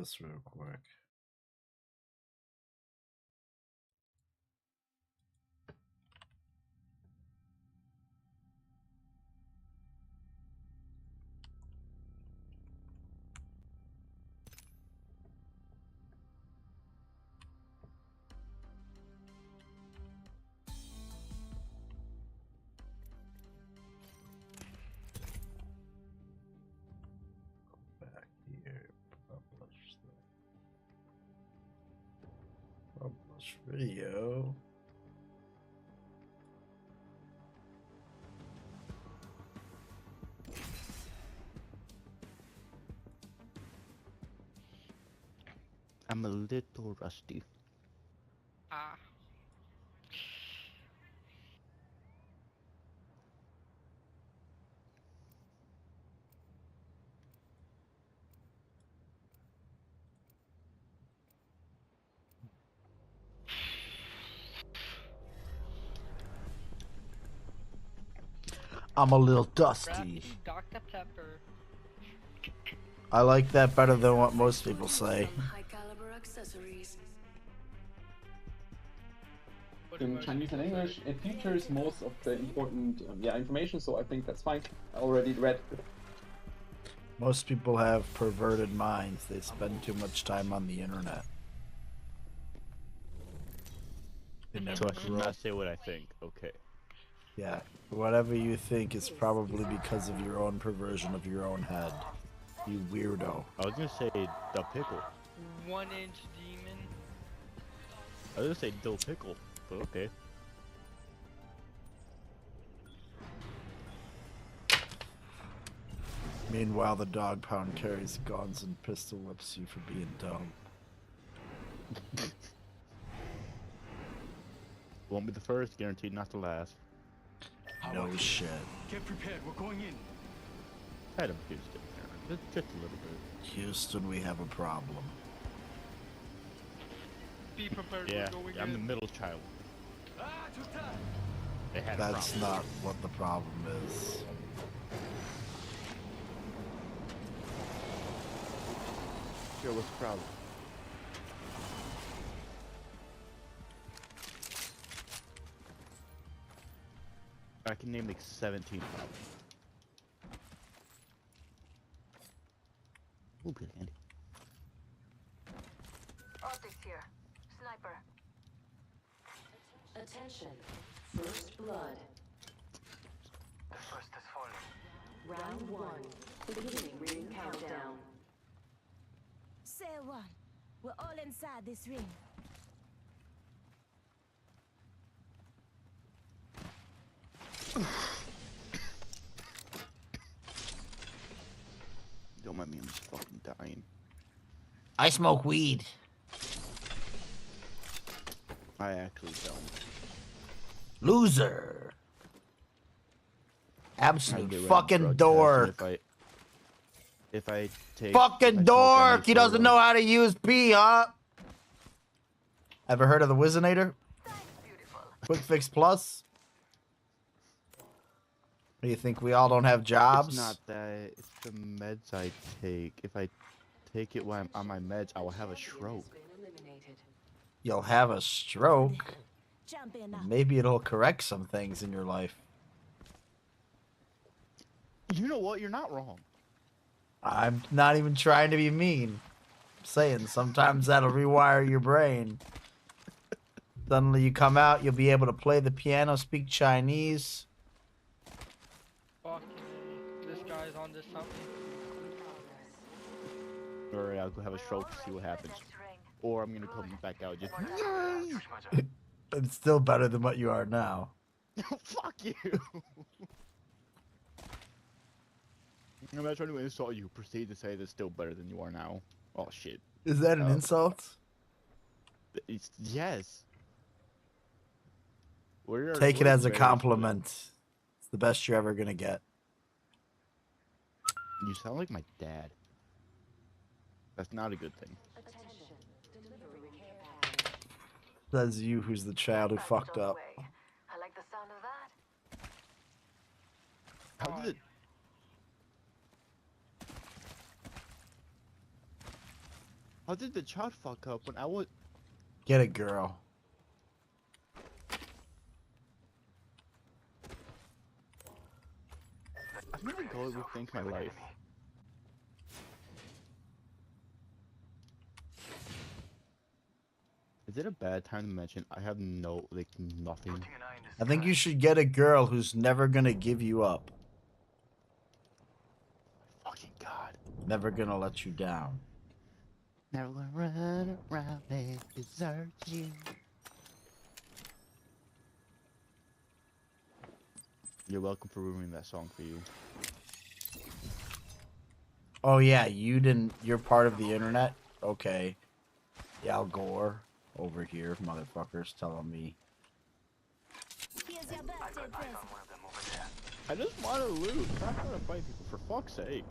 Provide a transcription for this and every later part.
this real quick. Back here, publish the publish video. I'm a little rusty. Ah. I'm a little Crafty dusty. Dr. Pepper. I like that better than what most people say. High caliber accessories. What In most Chinese and people English, say. it features most of the important information, so I think that's fine. I already read. Most people have perverted minds. They spend too much time on the internet. They So never I should grow up. not say what I think. Okay. Yeah, whatever you think is probably because of your own perversion of your own head. You weirdo. I was gonna say the pickle. 1-inch demon. I was gonna say dill pickle, but okay. Meanwhile, the dog pound carries guns and pistol whips you for being dumb. Won't be the first, guaranteed not the last. No shit. Get prepared, we're going in. Adam Houston there. Just a little bit. Houston, we have a problem. Be prepared Yeah, for going I'm the in. middle child. Ah, too tight. They had a That's problem. not what the problem is. Yo, what's the problem? I can name like 17 problems. Ooh, good handy. Optics here. Sniper. Attention. First blood. The first has fallen. Round 1. Beginning ring countdown. Say one. We're all inside this ring. Don't mind me, I'm just fucking dying. I smoke weed. I actually don't. Loser. I Absolute get rid of fucking drug dork. testing If I take... if Fucking I smoke, I dork. make He doesn't photos. know how to use P, huh? Ever heard of the Wizinator? Beautiful. Quick Fix Plus? Do you think we all don't have jobs? It's not that. It's the meds I take. If I take it while I'm on my meds, I will have a stroke. You'll have a stroke. Jump in now. Maybe it'll correct some things in your life. You know what? You're not wrong. I'm not even trying to be mean. I'm saying sometimes that'll rewire your brain. Suddenly you come out, you'll be able to play the piano, speak Chinese. Fuck. This guy's on to something. Alright, I'll go have a stroke to see what happens. Or I'm gonna come back out just... It's still better than what you are now. Fuck you! I'm not trying to insult you. Proceed to say that's still better than you are now. Oh shit. Is that an Oh. insult? Yes. We're- Take it we're as a very compliment. It's the best you're ever gonna get. similar. You sound like my dad. That's not a good thing. Says you who's the child who fucked up. I like the sound of that. How did it... How did the child fuck up when I was? Get a girl. I'm gonna go rethink my life. Is it a bad time to mention I have nothing? Putting an eye in the I think sky. you should get a girl who's never gonna give you up. Fucking god. Never gonna let you down. Never gonna run around and desert you. You're welcome for ruining that song for you. Oh yeah, you're part of the internet? Okay. Al Gore over here, motherfuckers, telling me. Here's your I birthday got eyes present. on one of them over there. I just want to loot. Stop trying to fight people, for fuck's sake.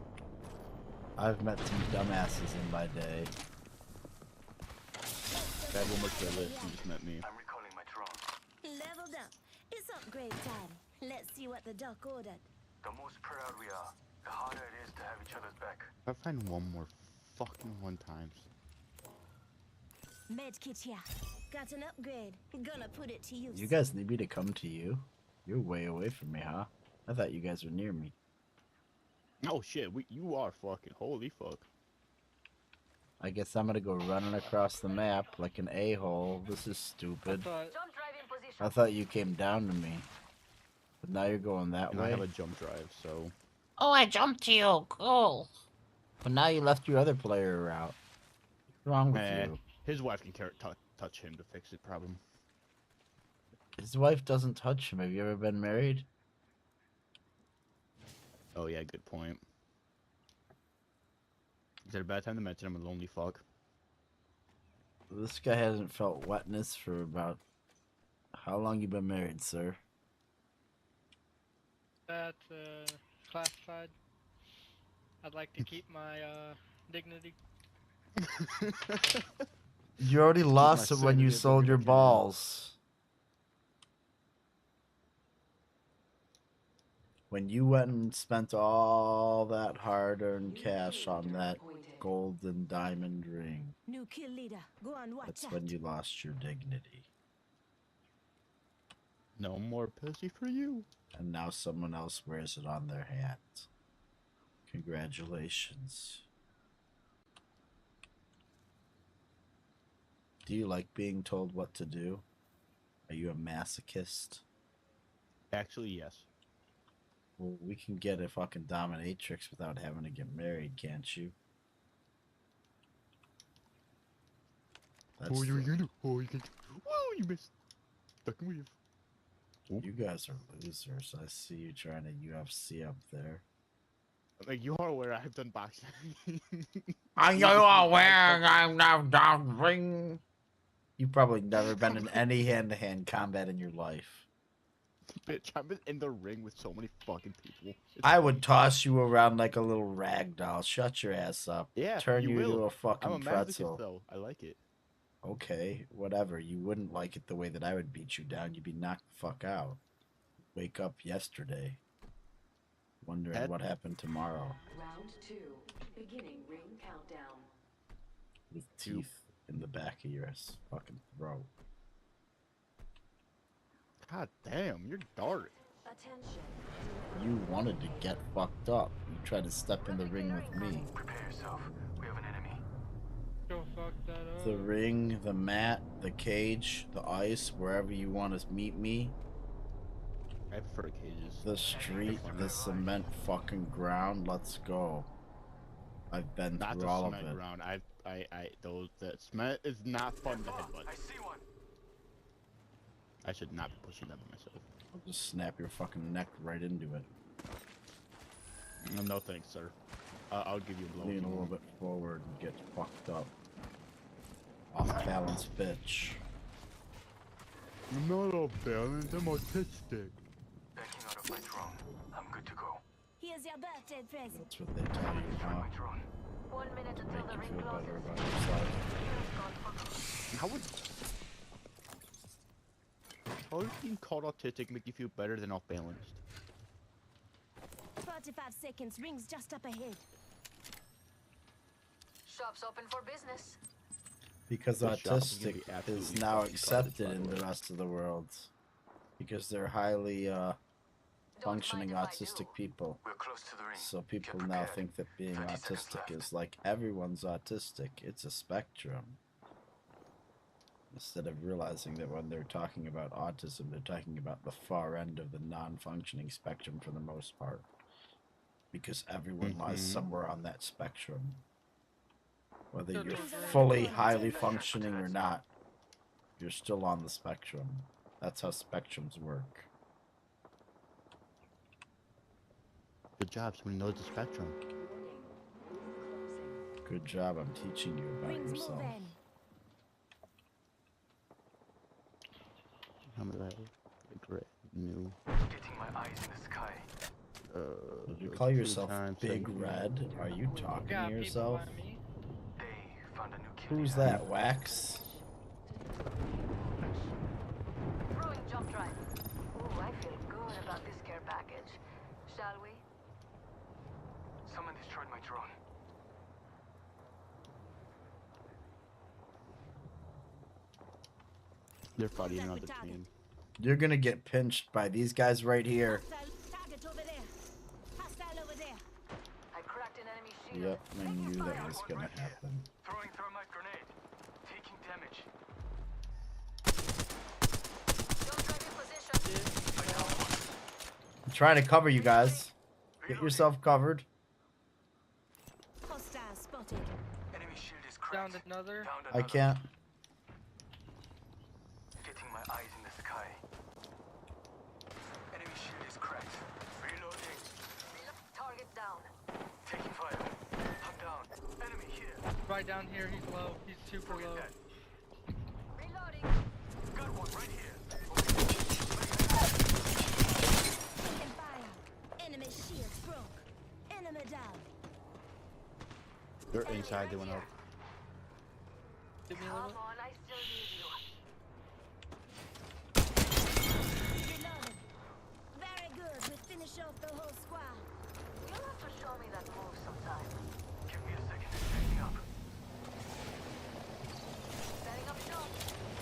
I've met some dumbasses in my day. That one was the list. You just met me. I'm recalling my drone. Leveled up. It's upgrade time. Let's see what the duck ordered. The more spread out we are, the harder it is to have each other's back. If I find one more fucking one times. Medkit here. Got an upgrade. Gonna put it to use. You guys need me to come to you? You're way away from me, huh? I thought you guys were near me. Oh shit, you are fucking holy fuck. I guess I'm gonna go running across the map like an a-hole. This is I stupid. thought Jump drive in position. I thought you came down to me. But now you're going that And I way. have a jump drive, so Oh, I jumped to you. Cool. But now you left your other player out. What's wrong with Eh, you? his wife can touch him to fix the problem. His wife doesn't touch him. Have you ever been married? Oh yeah, good point. Is it a bad time to mention I'm a lonely fuck? This guy hasn't felt wetness for about... How long you been married, sir? that classified. I'd like to keep my dignity. You already lost my it when you sanity up sold in your your balls. When you went and spent all that hard-earned cash on that gold and diamond ring, New kill leader. Go on, watch that's out. when you lost your dignity. No more pussy for you. And now someone else wears it on their hand. Congratulations. Do you like being told what to do? Are you a masochist? Actually, yes. Well, we can get a fucking dominatrix without having to get married, can't you? That's Oh, you the- can do. Oh, you can. Whoa, you missed. Fucking weave. You guys are losers. I see you trying to UFC up there. Like you are aware I've done boxing. Are you aware I'm now down ring? You've probably never been in any hand-to-hand combat in your life. Bitch, I've been in the ring with so many fucking people. It's I would toss you around like a little rag doll. Shut your ass up. Yeah, Turn you will. into a I'm fucking a masochist pretzel. though. I like it. Okay, whatever. You wouldn't like it the way that I would beat you down. You'd be knocked the fuck out. Wake up yesterday. Wondering That- what happened tomorrow. Round 2. Beginning ring countdown. With teeth in the back of your fucking throat. God damn, you're dark. Attention. You wanted to get fucked up. You tried to step in the ring with me. Prepare yourself. We have an enemy. Go fuck that up. The ring, the mat, the cage, the ice, wherever you want to meet me. I prefer cages. The street, the cement fucking ground. Let's go. I've been Not through the all of cement it. ground. Those that cement is not fun to headbutt. I see one. I should not be pushing that by myself. I'll just snap your fucking neck right into it. No thanks, sir. I'll give you a blow. Lean a little bit forward and get fucked up. Off balance, bitch. I'm not off balance. I'm autistic. Backing out of my drone. I'm good to go. Here's your birthday present. That's what they tell you, Destroy huh? my drone. 1 minute To until make the you ring feel better closes. about yourself. How would being called autistic make you feel better than off balanced? 45 seconds. Rings just up ahead. shop's open for business. Because The shop is gonna autistic be absolutely is now fucking garbage, accepted by the in the way. rest of the world. Because they're highly Don't functioning mind if I autistic do. people. We're close to the ring. So people Get now prepared. think that being 30 seconds autistic left. is like everyone's autistic. It's a spectrum. Instead of realizing that when they're talking about autism, they're talking about the far end of the non-functioning spectrum for the most part. Because everyone lies Mhm. somewhere on that spectrum. Whether Good you're lord. fully highly functioning or not, you're still on the spectrum. That's how spectrums work. Good job. Somebody knows the spectrum. Good job, I'm teaching you about Rings yourself. moving. How many do I have? Great. New. Getting my eyes in the sky. Did you call 2 yourself times Big 17. Red? Are you talking Got to people yourself? by me. They found a new kill. Who's that, Wax? Throwing jump drive. Ooh, I feel good about this care package. Shall we? Someone destroyed my drone. They're fighting Contact another with target. team. You're gonna get pinched by these guys right here. Hostile target over there. Hostile over there. I cracked an enemy shield. Yep, I knew that was gonna happen. Throwing thermite grenade. Taking damage. Don't drive in position. I'm trying to cover you guys. Get yourself covered. Hostile spotted. Enemy shield is cracked. Downed another. Found I another. can't. Getting my eyes in the sky. Enemy shield is cracked. Reloading. Target down. Taking fire. I'm down. Enemy here. Right down here, he's low. He's super low. Dead. Reloading. Got one right here. Taking fire. Enemy shields broke. Enemy down. They're inside. They went up. Give me a Come little. on, I still need you. Reloading. Very good. We finish off the whole squad. You'll have to show me that move sometime. Give me a second. Setting up. Setting up shop.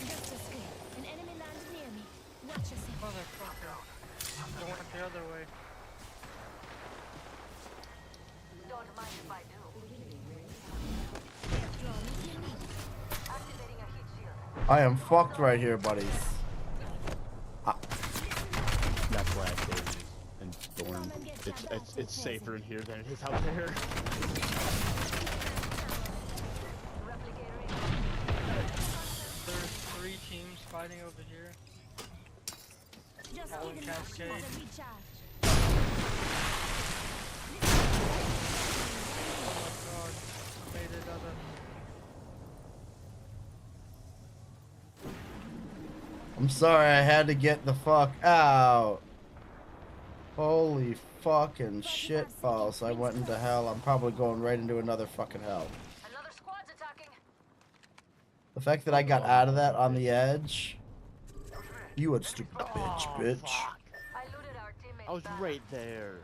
Just escape. An enemy landed near me. Watch yourself. Motherfucker. Going the other way. Don't mind if I do. Drone if you need. Activating a heat shield. I am fucked right here, buddies. That's why I stayed in Thorn. It's safer in here than it is out there. Replicator in. There's 3 teams fighting over here. Just All in giving my cascade. shields a recharge. Oh my god. Made it other. I'm sorry, I had to get the fuck out. Holy fucking shit balls. I went into hell. I'm probably going right into another fucking hell. Another squad's attacking. The fact that I got out of that on the edge. You would stupid bitch, bitch. I looted our teammates. I was back. right there.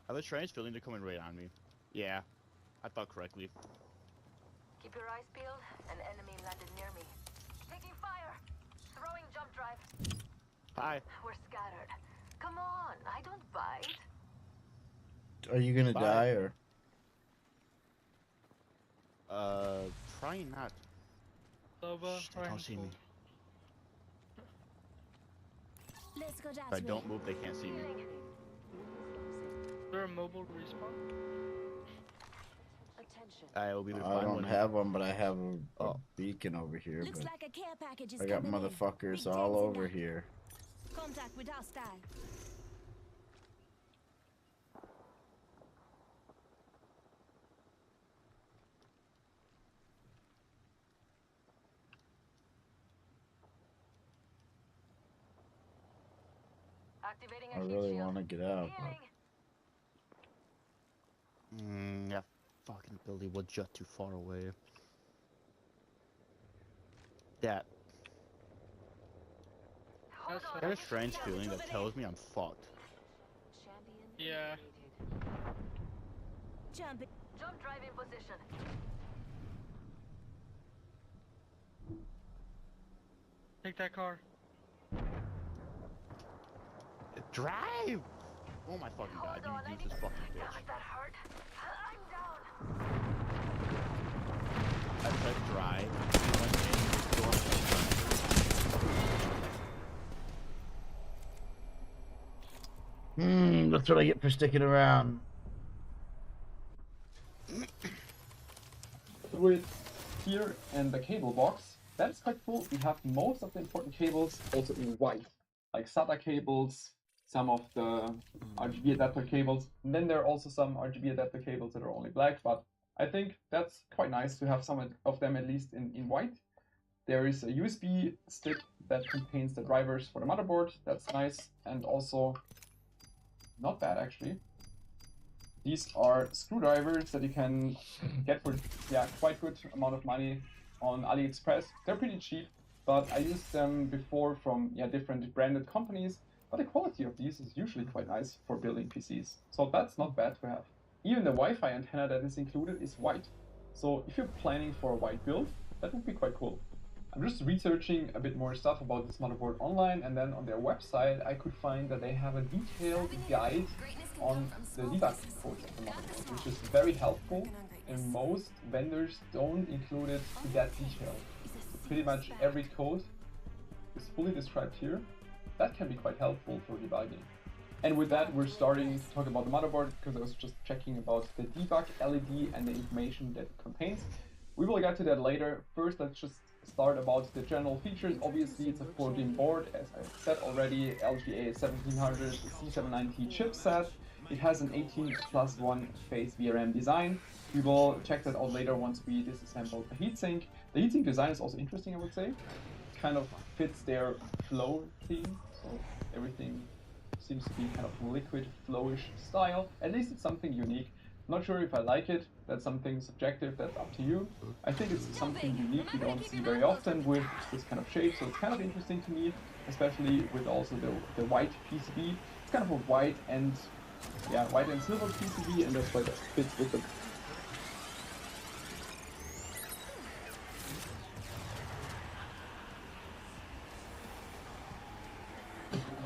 I have a strange feeling they're coming right on me. Yeah, I thought correctly. Keep your eyes peeled. An enemy landed near me. Taking fire. Throwing jump drive. Hi. We're scattered. Come on, I don't bite. Are you gonna Bye. die or? Trying not. Loba, Shh, they right don't see me. Let's go that If I way. don't move, they can't see me. Healing. Is there a mobile respawn? Attention. I will be able to I find don't one. have one, but I have a Oh. beacon over here. Looks But like a care package is I got coming in. motherfuckers Big all tents in over that. here. Contact with hostile. Activating a I heat really shield. want to get out. But Healing. Yeah, fucking Billy was just too far away. That. Hold That's on. I got a strange feeling that tells me I'm fucked. Champion Yeah. eliminated. Jumping. Jump drive in position. Take that car. Drive! Oh my fucking god, Hold on, I you need useless fucking Damn bitch. it, that hurt. I'm down. I pressed drive. It went in the door. That's what I get for sticking around. Through it here in the cable box. That's quite cool. We have most of the important cables also in white, like SATA cables, some of the RGB adapter cables, and then there are also some RGB adapter cables that are only black, but I think that's quite nice to have some of them at least in white. There is a USB stick that contains the drivers for the motherboard. That's nice, and also not bad actually. These are screwdrivers that you can get for quite good amount of money on AliExpress. They're pretty cheap, but I used them before from different branded companies. But the quality of these is usually quite nice for building PCs. So that's not bad to have. Even the Wi-Fi antenna that is included is white. So if you're planning for a white build, that would be quite cool. I'm just researching a bit more stuff about this motherboard online, and then on their website I could find that they have a detailed guide on the debug code of the motherboard, which is very helpful, and most vendors don't include it to that detail. Pretty much every code is fully described here. That can be quite helpful for debugging. And with that, we're starting to talk about the motherboard, because I was just checking about the debug LED and the information that it contains. We will get to that later. First, let's just start about the general features. Obviously, it's a 4-pin board, as I said already, LGA 1700 C790 chipset. It has an 18+1 phase VRM design. We will check that out later once we disassemble the heatsink. The heatsink design is also interesting, I would say. It kind of fits their flow theme, so everything seems to be kind of liquid flowish style. At least it's something unique. Not sure if I like it. That's something subjective. That's up to you. I think it's something unique you don't see very often with this kind of shape. So it's kind of interesting to me, especially with also the white PCB. It's kind of a white and silver PCB, and that's why that fits with it.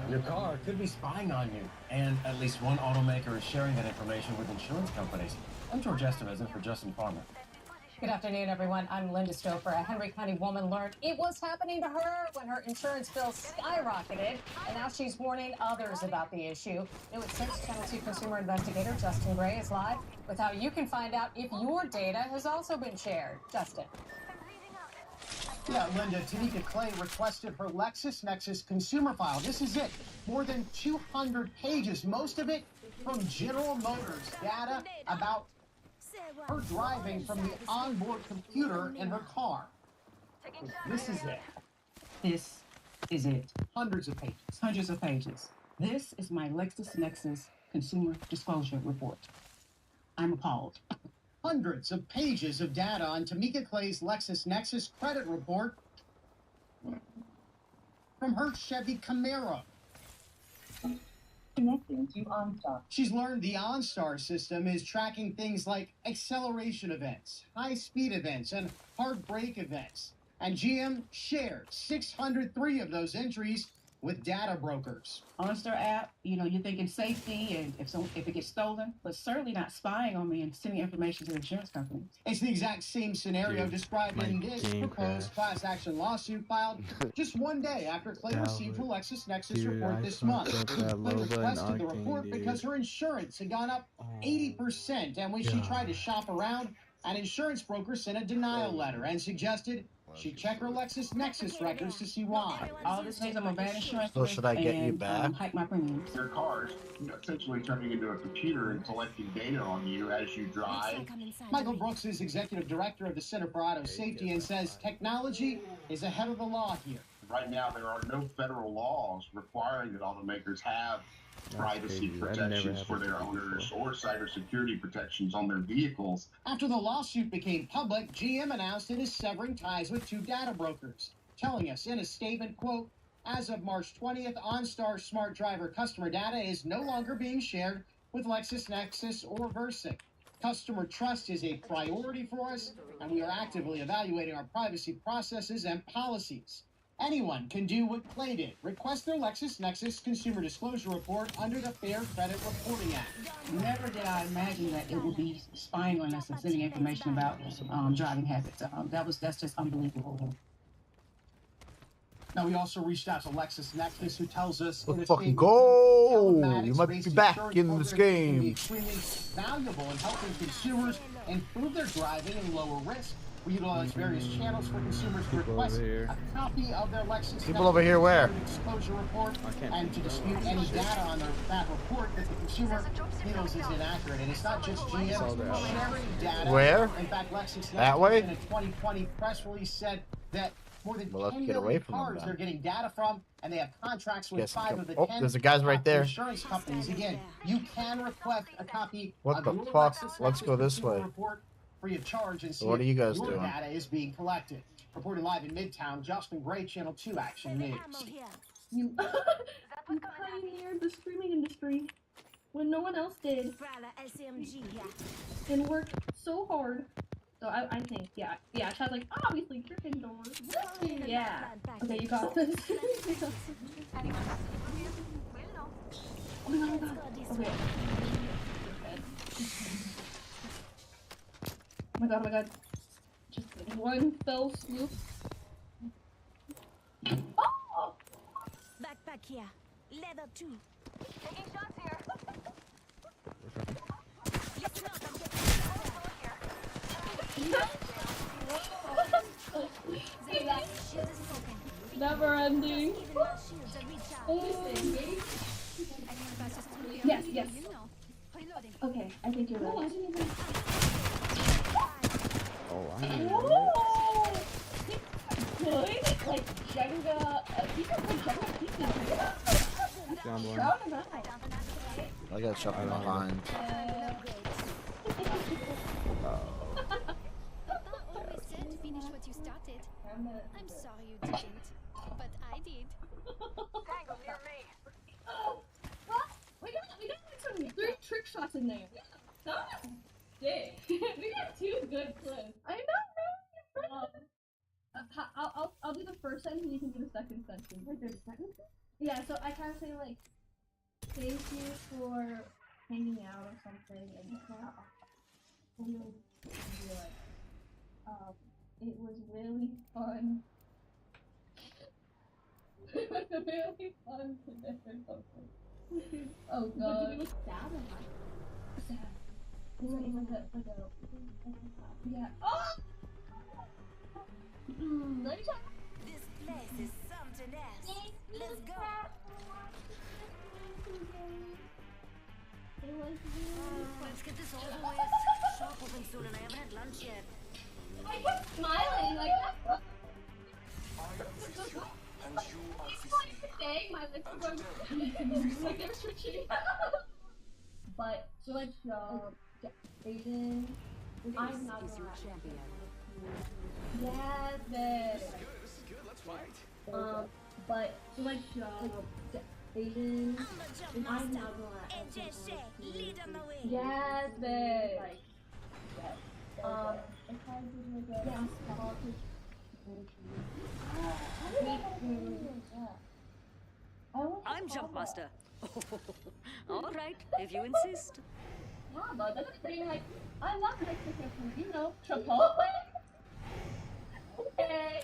Your car could be spying on you, and at least one automaker is sharing that information with insurance companies. I'm George Estevez for Justin Farmer. Good afternoon, everyone. I'm Linda Stouffer. A Henry County woman learned it was happening to her when her insurance bill skyrocketed, and now she's warning others about the issue. New at 6, Channel 2 consumer investigator Justin Gray is live with how you can find out if your data has also been shared. Justin. Yeah, Linda, Tanika Clay requested her LexisNexis consumer file. This is it. More than 200 pages, most of it from General Motors data about her driving from the onboard computer in her car. This is it. This is it. Hundreds of pages. Hundreds of pages. This is my LexisNexis Consumer Disclosure Report. I'm appalled. Hundreds of pages of data on Tamika Clay's LexisNexis credit report from her Chevy Camaro. Connecting to OnStar. She's learned the OnStar system is tracking things like acceleration events, high-speed events, and hard brake events. And GM shared 603 of those entries with data brokers. OnStar app, you're thinking safety and if it gets stolen, but certainly not spying on me and sending information to the insurance company. It's the exact same scenario described in this proposed class action lawsuit filed just one day after Clay received her LexisNexis report this month. Clay requested the report because her insurance had gone up 80%, and when she tried to shop around, an insurance broker sent a denial letter and suggested she check her LexisNexis records to see why. All this means I'm a bad insurance. So should I get you back? Hike my premiums. Your car's essentially turning into a computer and collecting data on you as you drive. Michael Brooks is executive director of the Center for Auto Safety and says technology is ahead of the law here. Right now, there are no federal laws requiring that automakers have privacy protections for their owners or cybersecurity protections on their vehicles. After the lawsuit became public, GM announced it is severing ties with 2 data brokers, telling us in a statement, quote, as of March 20th, OnStar Smart Driver customer data is no longer being shared with LexisNexis or Versic. Customer trust is a priority for us, and we are actively evaluating our privacy processes and policies. Anyone can do what Clay did. Request their LexisNexis Consumer Disclosure Report under the Fair Credit Reporting Act. Never did I imagine that it would be spying on us and sending information about driving habits. That's just unbelievable. Now, we also reached out to LexisNexis, who tells us Let's in a fucking statement, go! telematics You might be based back insurance in this programs can be game. extremely valuable in helping consumers improve their driving and lower risk. We utilize various channels for consumers to request a copy of their LexisNexis People over here where? disclosure report and to dispute any data on that report that the consumer feels is inaccurate. And it's not just GM, it's sharing data. Where? In fact, LexisNexis That way? in a 2020 press release said that more than Well, let's 10 get away million from them cars then. they're getting data from, and they have contracts with Guess 5 of the oh, 10 there's a guy's right there. insurance companies. Again, you can request a copy What of the your fuck? LexisNexis Let's go this consumer way. report free of charge and see What are you guys if your doing? data is being collected. Reporting live in Midtown, Justin Gray, Channel 2 Action News. You pioneered the streaming industry when no one else did, and worked so hard. So I think, yeah, Chad's like, obviously Gryffindor. Yeah. Okay, you got this. Oh my god. Okay. Oh my god. Just one fell swoop. Oh! Backpack here. Leather too. Taking shots here. Listen up, I'm See that? Never ending. Yes, yes. Okay, I think you're right. Oh, I didn't Oh! Good. Like Jenga. You can play Jenga pieces. Down one. Proud of that. I got shot from behind. Always said finish what you started. I'm sorry you didn't, but I did. Tango near me. What? We got like some good trick shots in there. Dang. We got 2 good clips. I know. I'll do the first sentence and you can do the second sentence. Like there's a sentence? Yeah, so I kind of say like, thank you for hanging out or something, and you'll be like, it was really fun. It was really fun today or something. Oh god. But did it look sad or not? Sad. It's like a, yeah. Oh! Let me check. This place is something else. Let's go. It was really Let's get this over with. Shop open soon and I haven't had lunch yet. I kept smiling like that. My lips were going like they're switching. But so like Aiden, I'm not your champion. Yes, This is good. Let's fight. but so like Aiden, I'm not gonna. Lead on the way. Yes, babe. If I did like a I'm Jumpmaster. All right, if you insist. Yeah, but that's pretty like I love Mexican food, you know, Chipotle. Okay.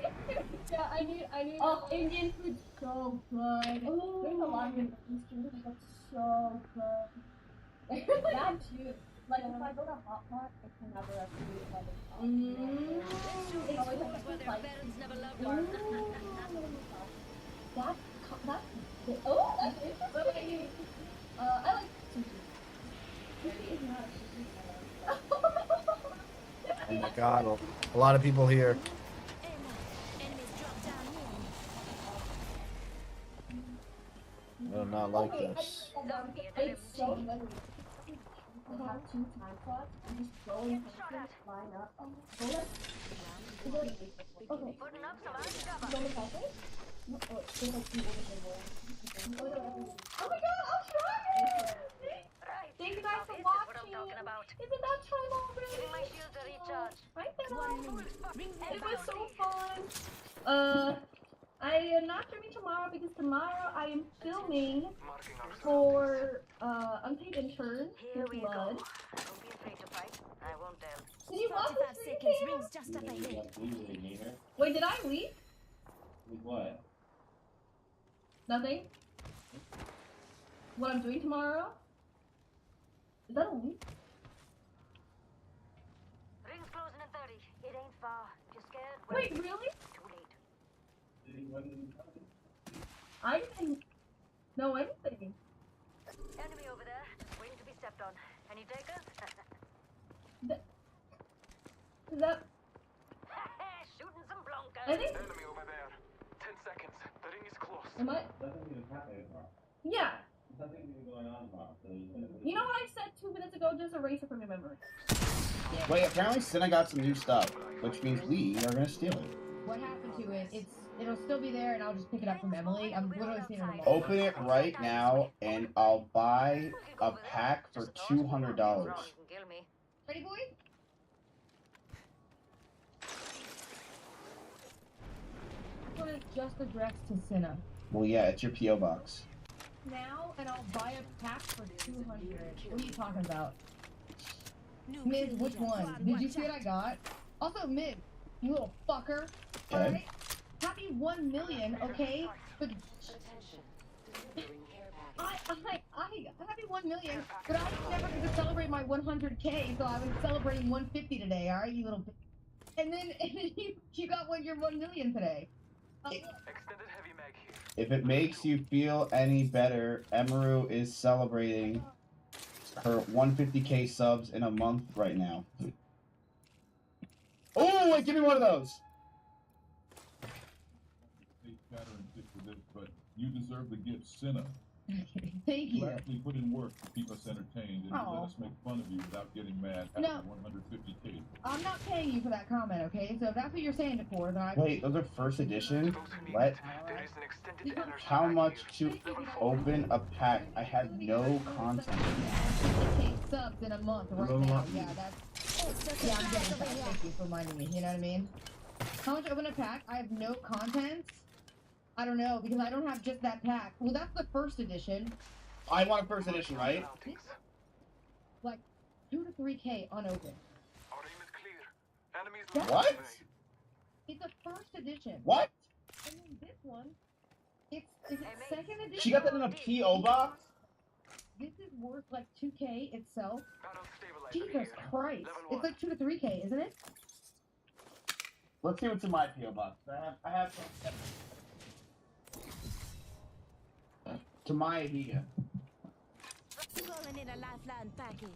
Yeah, I need. Oh, Indian food's so good. Oh. There's a lot of Eastern food that's so good. That too. Like if I go to Hot Pot, I can never have food by the top. It's always like a parents never loved That's oh, that's interesting. I like sushi. Sushi is not a sushi. Oh my god, a lot of people here. I do not like this. It's so funny. I have 2 time slots. I'm just throwing pictures, line up. Okay. Putting up some Oh my god, I'll try it! Thank you guys for watching! Isn't that Giving my shield a recharge. Right then. 1 minute. Ring the It was so bell. fun. I am not streaming tomorrow because tomorrow I am filming for Unpaid Intern with Blood. Don't be afraid to fight. I won't tell. Did you watch 45 this seconds. video? Rings just up ahead. Wait, did I leave? What? Nothing? What I'm doing tomorrow? Is that a leak? Rings closing in 30. It ain't far. If you're scared, Wait, really? too late. I didn't know anything. Enemy over there, just waiting to be stepped on. Any takers? Is that... Shooting some blonkers. I think... Enemy over there. 10 seconds. The ring is close. Am I... Yeah. You know what I said 2 minutes ago? Just erase it from your memory. Wait, apparently Cinna got some new stuff, which means we are gonna steal it. What happened to it? It'll still be there, and I'll just pick it up from Emily. I'm literally seeing her tomorrow. Open it right now, and I'll buy a pack for $200. Ready, boy? What is just addressed to Cinna Well, yeah, it's your PO box. now, and I'll buy a pack for $200. What are you talking about? New Miz, kill which leader. one? Squad, Did you watch see what out. I got? Also, Miz, you little fucker. Okay. Alright? Happy 1 million, okay? But happy 1 million, but I was never going to celebrate my 100K, so I was celebrating 150 today, alright, you little bitch. And then you got your 1 million today. Extended heavy mag here. If it makes you feel any better, Emaru is celebrating her 150K subs in a month right now. Oh, wait, give me one of those. But you deserve the gift, Cinna. Thank You you. actually put in work to keep us entertained and to let us make fun of you without getting mad after No. 150K. I'm not paying you for that comment, okay? So if that's what you're saying it for, then I... Wait, those are first edition? What? There is an extended energy How mag much here. to open a pack? I have no content. 50K subs in a month right now. Yeah, that's... Yeah, I'm getting that. Thank you for reminding me. You know what I mean? How much to open a pack? I have no content. I don't know, because I don't have just that pack. Well, that's the first edition. I want a first edition, right? Like, 2 to 3K unopened. Our aim is clear. Enemies That's- What? It's a first edition. What? And then this one, is it second edition? She got that in a PO box? This is worth like 2K itself. Battle stabilizer Jesus here. Christ. Level It's like 2 to 3K, isn't it? Let's see what's in my PO box. I have some. To my Ahiga. Calling in a lifeline package.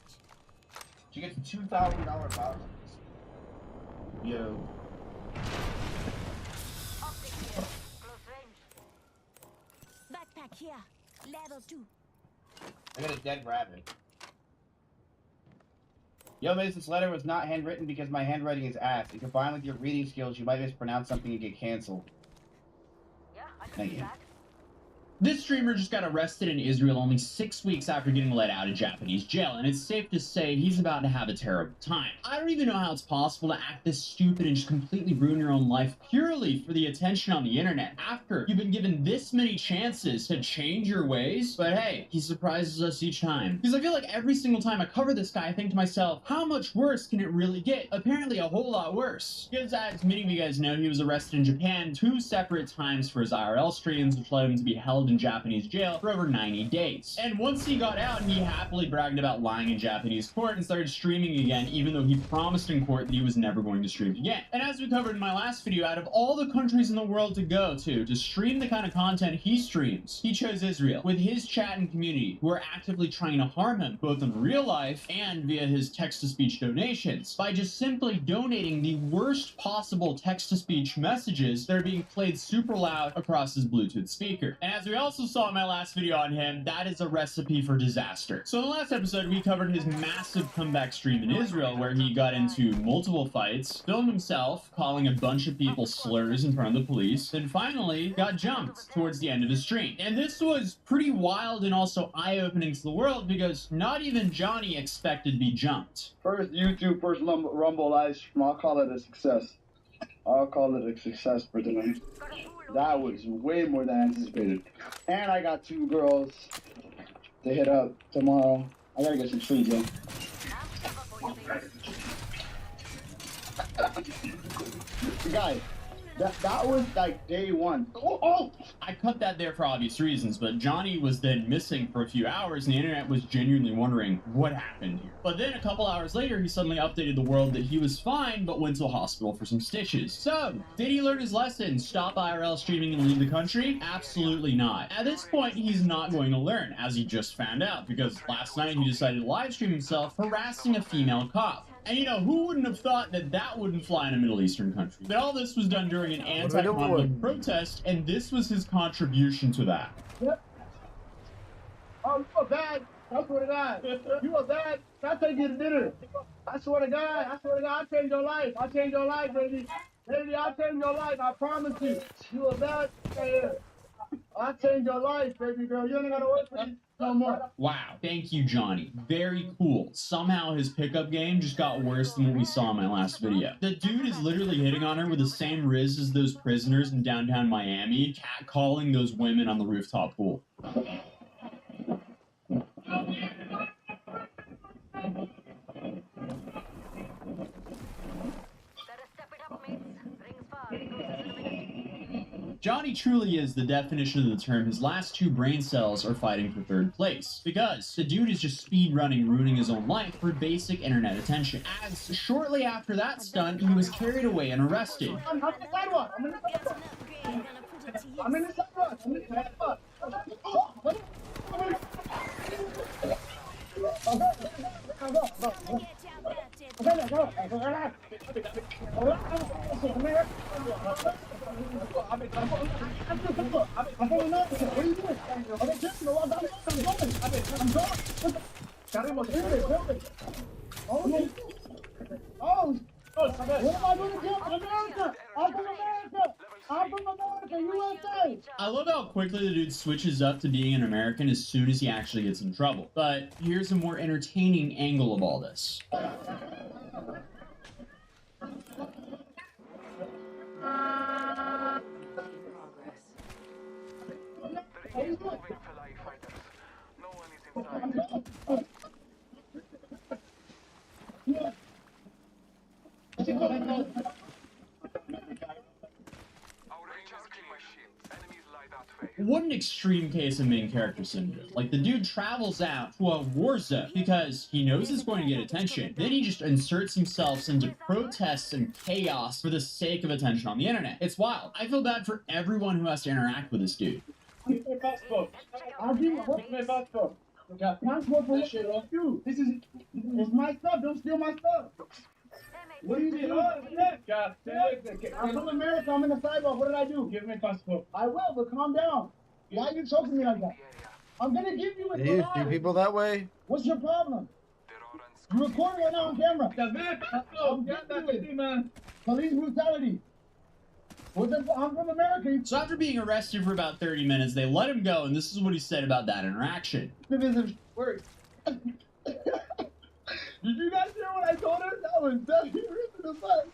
She gets $2,000 vouchers. Yo. Optics here. Close range. Backpack here. Level 2. I got a dead rabbit. Yo, Miz, this letter was not handwritten because my handwriting is ass. If combined with your reading skills, you might mispronounce something and get canceled. Yeah, I can Thank do you. that. This streamer just got arrested in Israel only 6 weeks after getting let out of Japanese jail, and it's safe to say he's about to have a terrible time. I don't even know how it's possible to act this stupid and just completely ruin your own life purely for the attention on the internet after you've been given this many chances to change your ways. But hey, he surprises us each time. Because I feel like every single time I cover this guy, I think to myself, how much worse can it really get? Apparently a whole lot worse. Because as many of you guys know, he was arrested in Japan 2 separate times for his IRL streams, which led him to be held in Japanese jail for over 90 days. And once he got out, he happily bragged about lying in Japanese court and started streaming again, even though he promised in court that he was never going to stream again. And as we covered in my last video, out of all the countries in the world to go to stream the kind of content he streams, he chose Israel, with his chat and community, who are actively trying to harm him, both in real life and via his text-to-speech donations, by just simply donating the worst possible text-to-speech messages that are being played super loud across his Bluetooth speaker. And as we also saw in my last video on him, that is a recipe for disaster. So in the last episode, we covered his massive comeback stream in Israel, where he got into multiple fights, filmed himself calling a bunch of people slurs in front of the police, and finally got jumped towards the end of his stream. And this was pretty wild and also eye-opening to the world, because not even Johnny expected to be jumped. First YouTube, first Rumble live stream, I'll call it a success. I'll call it a success for tonight. That was way more than anticipated. And I got 2 girls to hit up tomorrow. I gotta get some sleep, yo. Guys, that was like day 1. Oh! I cut that there for obvious reasons, but Johnny was then missing for a few hours, and the internet was genuinely wondering what happened here. But then a couple hours later, he suddenly updated the world that he was fine, but went to a hospital for some stitches. So, did he learn his lesson? Stop IRL streaming and leave the country? Absolutely not. At this point, he's not going to learn, as he just found out, because last night he decided to live stream himself harassing a female cop. And you know, who wouldn't have thought that that wouldn't fly in a Middle Eastern country? But all this was done during an anti-conflict protest, and this was his contribution to that. Yep. Oh, you are bad. I swear to God. You are bad. I'll take you to dinner. I swear to God. I'll change your life. I'll change your life, baby. Baby, I'll change your life. I promise you. You are bad. I'll change your life, baby girl. You ain't gotta work for me no more. Wow, thank you, Johnny. Very cool. Somehow his pickup game just got worse than what we saw in my last video. The dude is literally hitting on her with the same riz as those prisoners in downtown Miami, catcalling those women on the rooftop pool. Johnny truly is the definition of the term his last 2 brain cells are fighting for 3rd place, because the dude is just speed running, ruining his own life for basic internet attention. As shortly after that stunt, he was carried away and arrested. I'm in the sidewalk. I'm in the sidewalk. I love how quickly the dude switches up to being an American as soon as he actually gets in trouble. But here's a more entertaining angle of all this. What an extreme case of main character syndrome. Like, the dude travels out to a war zone because he knows it's going to get attention. Then he just inserts himself into protests and chaos for the sake of attention on the internet. It's wild. I feel bad for everyone who has to interact with this dude. I'll give you my passport. Passport for shit off you. This is my stuff. Don't steal my stuff. What do you do? I'm from America. I'm in the sidewalk. What did I do? Give me a passport. I will, but calm down. Why are you choking me like that? I'm gonna give you a Do you see people that way? What's your problem? You're recording right now on camera. Police brutality. I'm from America. So after being arrested for about 30 minutes, they let him go, and this is what he said about that interaction. Word. Did you guys hear what I told her? That was definitely ripping the butt.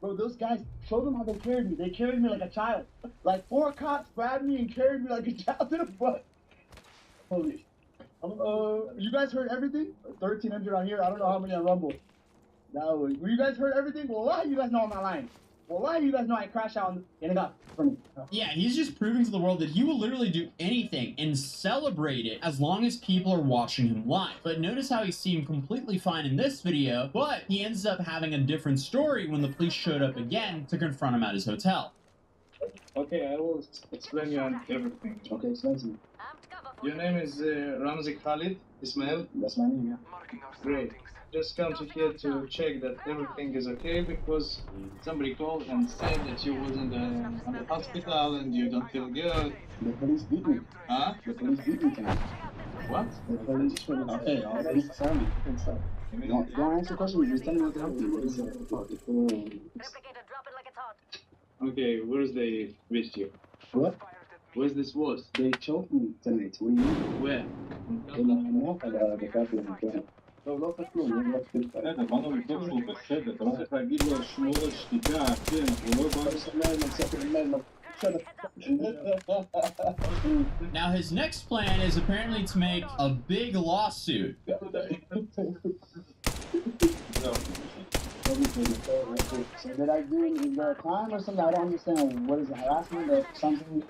Bro, those guys, show them how they carried me. They carried me like a child. Like 4 cops grabbed me and carried me like a child to the butt. Holy. You guys heard everything? 1,300 on here. I don't know how many on Rumble. No, you guys heard everything? Well, why you guys know I'm not lying? Well, why do you guys know I crash out and it got for me? Yeah, he's just proving to the world that he will literally do anything and celebrate it as long as people are watching him live. But notice how he seemed completely fine in this video, but he ends up having a different story when the police showed up again to confront him at his hotel. Okay, I will explain you on everything. Okay, explain to me. Your name is Ramzi Khalid Ismail? That's my name, yeah. Great. just come to here to check that everything is okay because somebody called and said that you was in the hospital and you don't feel good. The police beat me. Huh? The police beat me tonight. What? The police showed me. Okay, all police saw me. Don't answer questions. Just tell me what to help you. What is it? Okay, where's they beat you? What? Where's this was? They choked me tonight. What do you mean? Where? In the mouth. The capital. לא תקלום, לא תקלום. בסדר, באנו לבדוק שהוא בסדר, אתה לא צריך להגיד לו שמור על שתיקה, אחי, אנחנו לא באנו... Now his next plan is apparently to make a big lawsuit. So did I do is there a crime or something? I don't understand. What is it, harassment or something?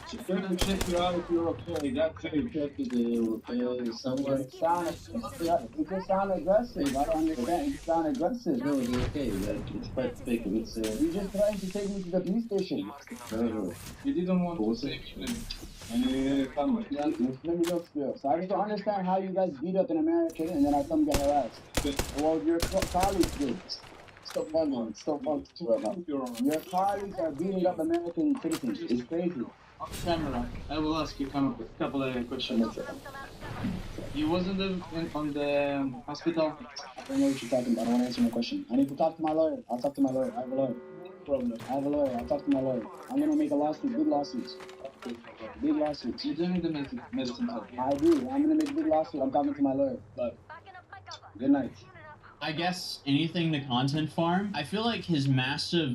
She's gonna check you out if you're okay. That's it. Check if you're okay. Somewhere. It just sound aggressive. I don't understand. It sound aggressive. No, it's okay. It's quite fake. It's you just trying to take me to the police station. No. You didn't want to say anything. Let me look still. So I just don't understand how you guys beat up an American and then I come get harassed. Well, your colleagues did. Stop wondering. Stop wondering. Your colleagues are beating up American citizens. It's crazy. On camera, I will ask you a couple of questions. You wasn't on the hospital? I don't know what you're talking about. I don't want to answer my question. I need to talk to my lawyer. I'll talk to my lawyer. I have a lawyer. I have a lawyer. I'll talk to my lawyer. I'm going to make a lawsuit. Big lawsuits. Big lawsuits. You don't need the medicine. I do. I'm going to make a big lawsuit. I'm talking to my lawyer. But good night. I guess anything to content farm. I feel like his massive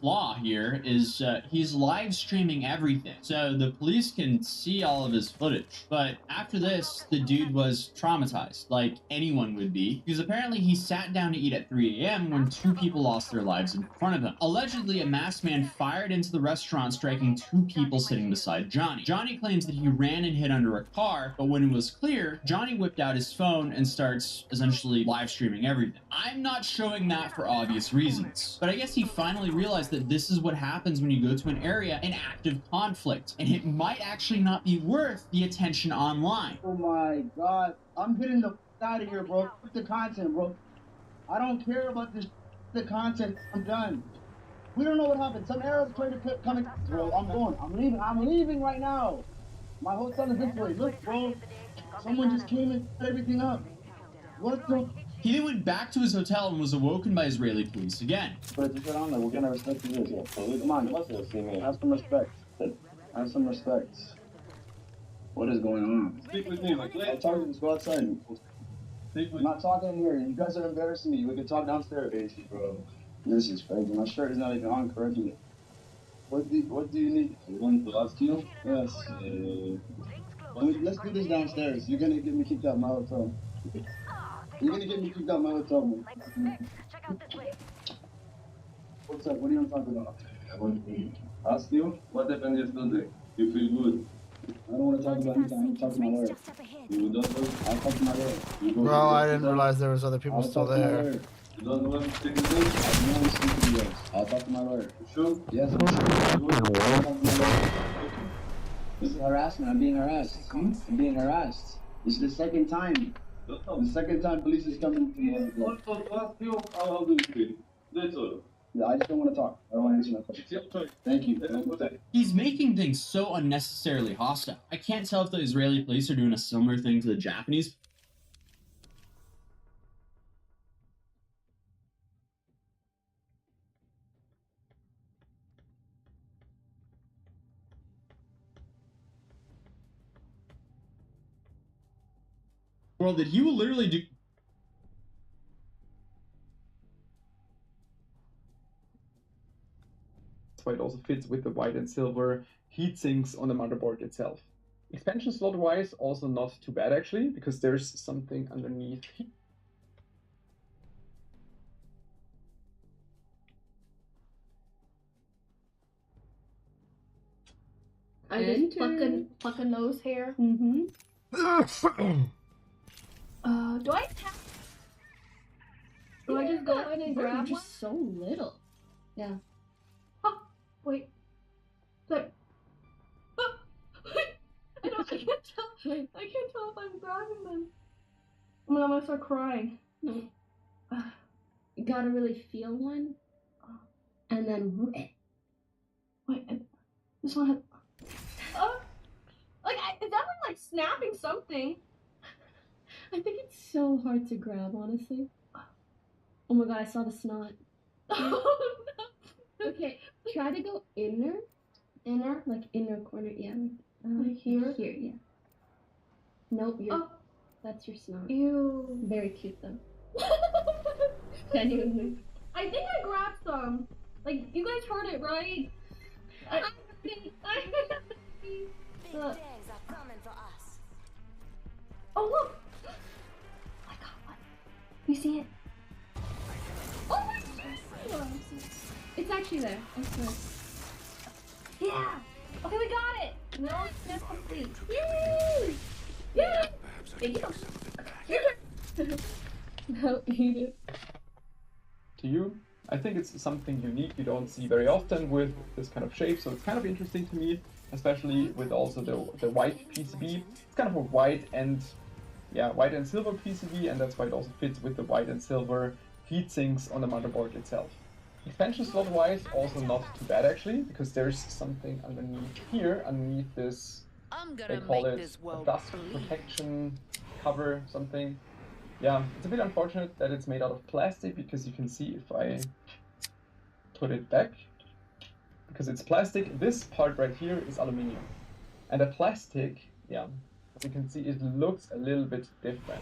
flaw here is he's live streaming everything. So the police can see all of his footage. But after this, the dude was traumatized, like anyone would be, because apparently he sat down to eat at 3 a.m. when 2 people lost their lives in front of him. Allegedly, a masked man fired into the restaurant, striking 2 people sitting beside Johnny. Johnny claims that he ran and hid under a car, but when it was clear, Johnny whipped out his phone and starts essentially live streaming everything. I'm not showing that for obvious reasons, but I guess he finally realized that this is what happens when you go to an area in active conflict, and it might actually not be worth the attention online. Oh my god, I'm getting the out of here, bro. Put the content, bro. I don't care about the content. I'm done. We don't know what happened. Some Arabs tried to come in. Bro, I'm going. I'm leaving. I'm leaving right now. My hotel is this way. Look, bro. Someone just came and set everything up. What the... He then went back to his hotel and was awoken by Israeli police again. But we're gonna respect you. Come on, have some respect. Have some respect. What is going on? Speak with me, my I'll talk to you. Let's go outside. I'm not talking here. You guys are embarrassing me. We can talk downstairs. Bro. This is crazy. My shirt is not even on correctly. What do you need? You want to ask you? Yes. Let's do this downstairs. You're gonna get me kicked out of my hotel. You're gonna get me kicked out of my hotel, man. What's up? What do you want to talk about? I want to ask you, what happened yesterday? You feel good? I don't want to talk about anything. I'll talk to my lawyer. You don't know? I'll talk to my lawyer. Bro, I didn't realize there was other people still there. You don't want to speak with me? I don't want to speak to you guys. I'll talk to my lawyer. You sure? Yes, I'm sure. This is harassment. I'm being harassed. I'm being harassed. This is the second time. The second time police is coming to me. Also, to ask you, how do you feel? That's all. Yeah, I just don't want to talk. I don't want to answer my question. Thank you. He's making things so unnecessarily hostile. I can't tell if the Israeli police are doing a similar thing to the Japanese. Well, that he will literally do. That's why it also fits with the white and silver heat sinks on the motherboard itself. Expansion slot wise, also not too bad actually, because there's something underneath. I just pluck a nose hair. Do I tap? Do I just go in and grab one? So little. Yeah. Oh, wait. But I can't tell. I can't tell if I'm grabbing them. I'm gonna start crying. No. You gotta really feel one. And then... Wait, this one has... it's definitely like snapping something. I think it's so hard to grab, honestly. Oh my god, I saw the snot. Oh no! Okay, try to go inner. Inner? Like inner corner, yeah. Like here? Here, yeah. Nope, that's your snot. Ew. Very cute though. Genuinely. I think I grabbed some. Like, you guys heard it, right? Big days are coming for us. Oh, look! I got one. You see it? Oh my god! It's actually there. I swear. Yeah! Okay, we got it! No, it's complete. Yay! Yay! Thank you. No, eat it. To you, I think it's something unique you don't see very often with this kind of shape, so it's kind of interesting to me, especially with also the white PCB. It's kind of a white and silver PCB, and that's why it also fits with the white and silver heatsinks on the motherboard itself. Expansion slot wise, also not too bad actually, because there's something underneath here, underneath this, they call it a dust protection cover, something. Yeah, it's a bit unfortunate that it's made out of plastic, because you can see if I put it back, because it's plastic, this part right here is aluminium. And the plastic, yeah, as you can see, it looks a little bit different.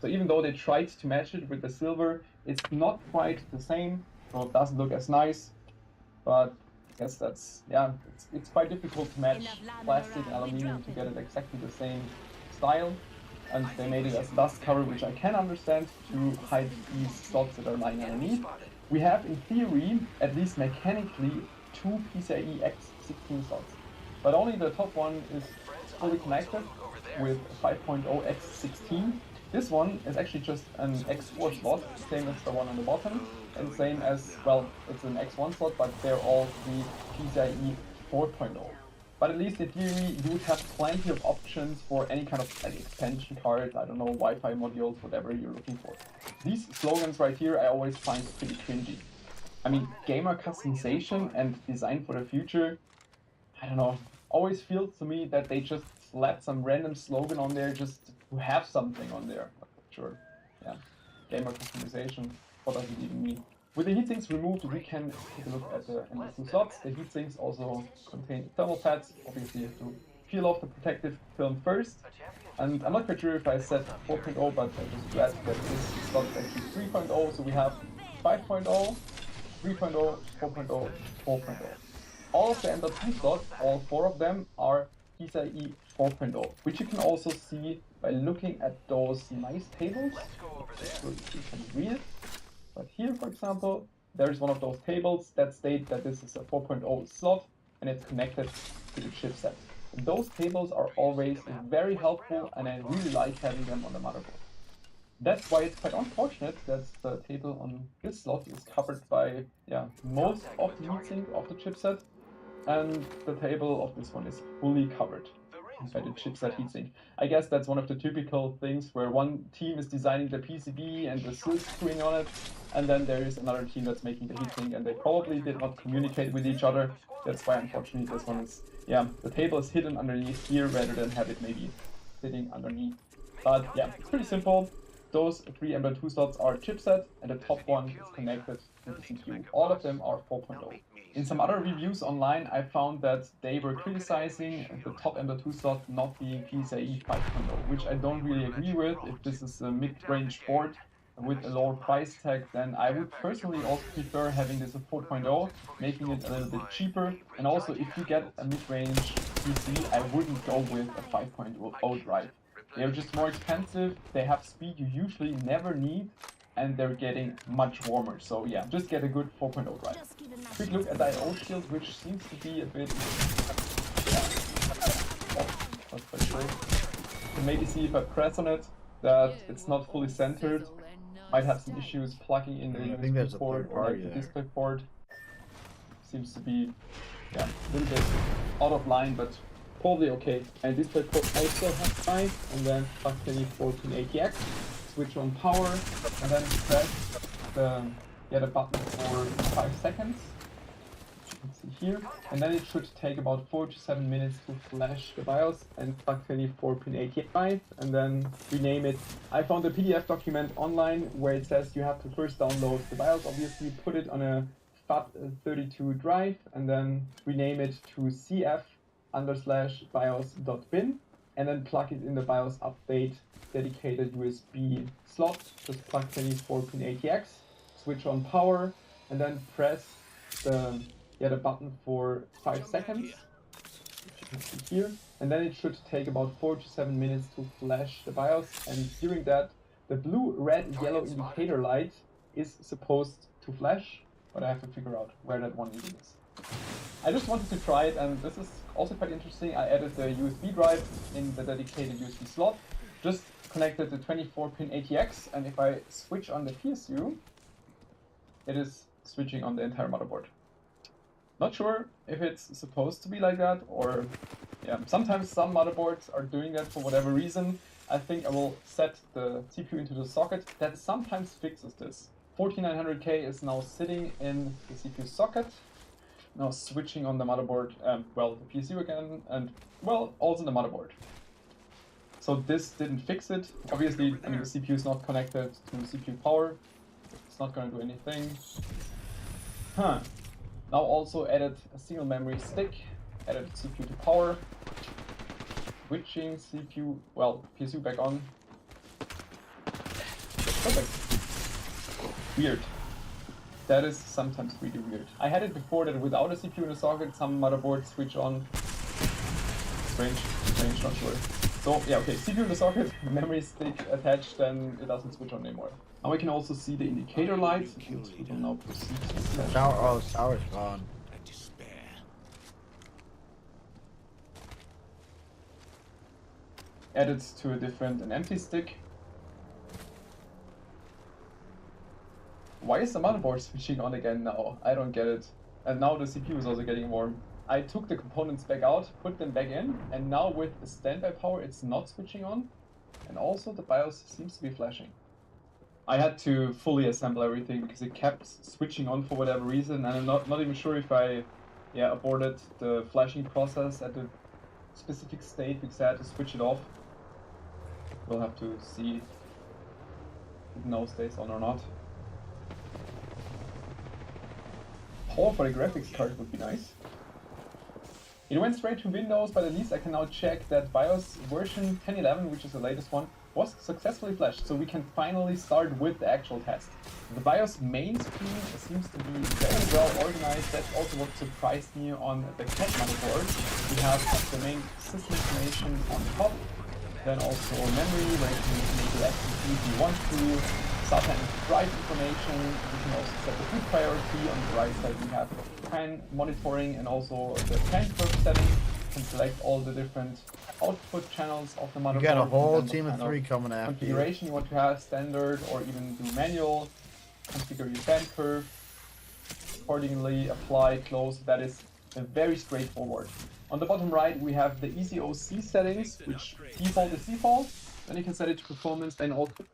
So even though they tried to match it with the silver, it's not quite the same, so it doesn't look as nice. But I guess that's, yeah, it's quite difficult to match plastic and aluminium to get it exactly the same style. And they made it as dust cover, which I can understand, to hide these slots that are lying underneath. We have, in theory, at least mechanically, 2 PCIe X16 slots. But only the top one is fully connected with 5.0 X16. This one is actually just an X4 slot, same as the one on the bottom, and same as, well, it's an X1 slot, but they're all the PCIe 4.0. But at least in theory, you would have plenty of options for any kind of like expansion card, I don't know, Wi-Fi modules, whatever you're looking for. These slogans right here I always find pretty cringy. I mean, gamer customization and design for the future, I don't know, always feels to me that they just slapped some random slogan on there just to have something on there. Sure, yeah, gamer customization, what does it even mean? With the heatsinks removed, we can take a look at the M.2 slots. The heatsinks also contain thermal pads. Obviously, you have to peel off the protective film first. And I'm not quite sure if I said 4.0, but I just read that this slot is actually 3.0. So we have 5.0, 3.0, 4.0, 4.0. All of the M.2 slots, all 4 of them, are PCIe 4.0, which you can also see by looking at those nice tables. So you can read it. But here, for example, there's one of those tables that state that this is a 4.0 slot and it's connected to the chipset. And those tables are always very helpful, and I really like having them on the motherboard. That's why it's quite unfortunate that the table on this slot is covered by most of the heatsink of the chipset, and the table of this one is fully covered by the chipset heatsink. I guess that's one of the typical things where one team is designing the PCB and the silk screwing on it, and then there is another team that's making the heatsink, and they probably did not communicate with each other. That's why unfortunately this one is, the table is hidden underneath here rather than have it maybe sitting underneath. But yeah, it's pretty simple. Those 3 M.2 slots are chipset, and the top one is connected to the CPU. All of them are 4.0. In some other reviews online, I found that they were criticizing the top M.2 slot not being PCIe 5.0, which I don't really agree with. If this is a mid-range board with a lower price tag, then I would personally also prefer having this at 4.0, making it a little bit cheaper. And also, if you get a mid-range PC, I wouldn't go with a 5.0 drive. They're just more expensive, they have speed you usually never need, and they're getting much warmer. So yeah, just get a good 4.0 drive. Quick look at the I/O shield, which seems to be a bit... not quite sure. You can maybe see if I press on it, that it's not fully centered. Might have some issues plugging in the USB port or like the display port. Seems to be a little bit out of line, but probably okay. And display port also has 5, and then plug in 1480X. switch on power, and then press the button for 5 seconds. You can see here, and then it should take about 4 to 7 minutes to flash the BIOS and plug 24-pin ATX, and then rename it. I found a PDF document online where it says you have to first download the BIOS, obviously put it on a FAT32 drive, and then rename it to cf_bios.bin, and then plug it in the BIOS update dedicated USB slot. Just plug 24-pin ATX, switch on power, and then press the button for 5 seconds. You can see here, and then it should take about 4 to 7 minutes to flash the BIOS. And during that, the blue, red, yellow indicator light is supposed to flash, but I have to figure out where that one even is. I just wanted to try it, and this is also quite interesting. I added the USB drive in the dedicated USB slot, just connected the 24-pin ATX, and if I switch on the PSU, it is switching on the entire motherboard. Not sure if it's supposed to be like that, or yeah, sometimes some motherboards are doing that for whatever reason. I think I will set the CPU into the socket. That sometimes fixes this. 4900K is now sitting in the CPU socket. Now switching on the motherboard, well, the PSU again, and well, also the motherboard. So this didn't fix it. Obviously, I mean, the CPU is not connected to CPU power. It's not going to do anything. Huh. Now also added a single memory stick, added CPU to power, switching CPU, well, PSU back on. Perfect. Weird. That is sometimes really weird. I had it before that without a CPU in the socket, some motherboards switch on. Strange, not sure. So yeah, okay, CPU in the socket, memory stick attached, then it doesn't switch on anymore. Now we can also see the indicator light. We will now proceed to Shower's gone. Added to an empty stick. Why is the motherboard switching on again now? I don't get it. And now the CPU is also getting warm. I took the components back out, put them back in, and now with the standby power it's not switching on. And also the BIOS seems to be flashing. I had to fully assemble everything because it kept switching on for whatever reason, and I'm not even sure if I aborted the flashing process at the specific state because I had to switch it off. We'll have to see if it now stays on or not. Power for the graphics card would be nice. It went straight to Windows, but at least I can now check that BIOS version 10.11, which is the latest one, was successfully flashed, so we can finally start with the actual test. The BIOS main screen seems to be very well organized. That's also what surprised me on the CAT motherboard. We have the main system information on top, then also memory, where you can enable FTP if you want to, SATA and drive information. We can also set the boot priority. On the right side we have fan monitoring and also the transfer settings. You can select all the different output channels of the motherboard. You got a whole team of 3 coming after you. Configuration you want to have, standard or even do manual. Configure your band curve. Accordingly, apply, close. That is very straightforward. On the bottom right we have the ECOC settings, which default is default. Then you can set it to performance and also.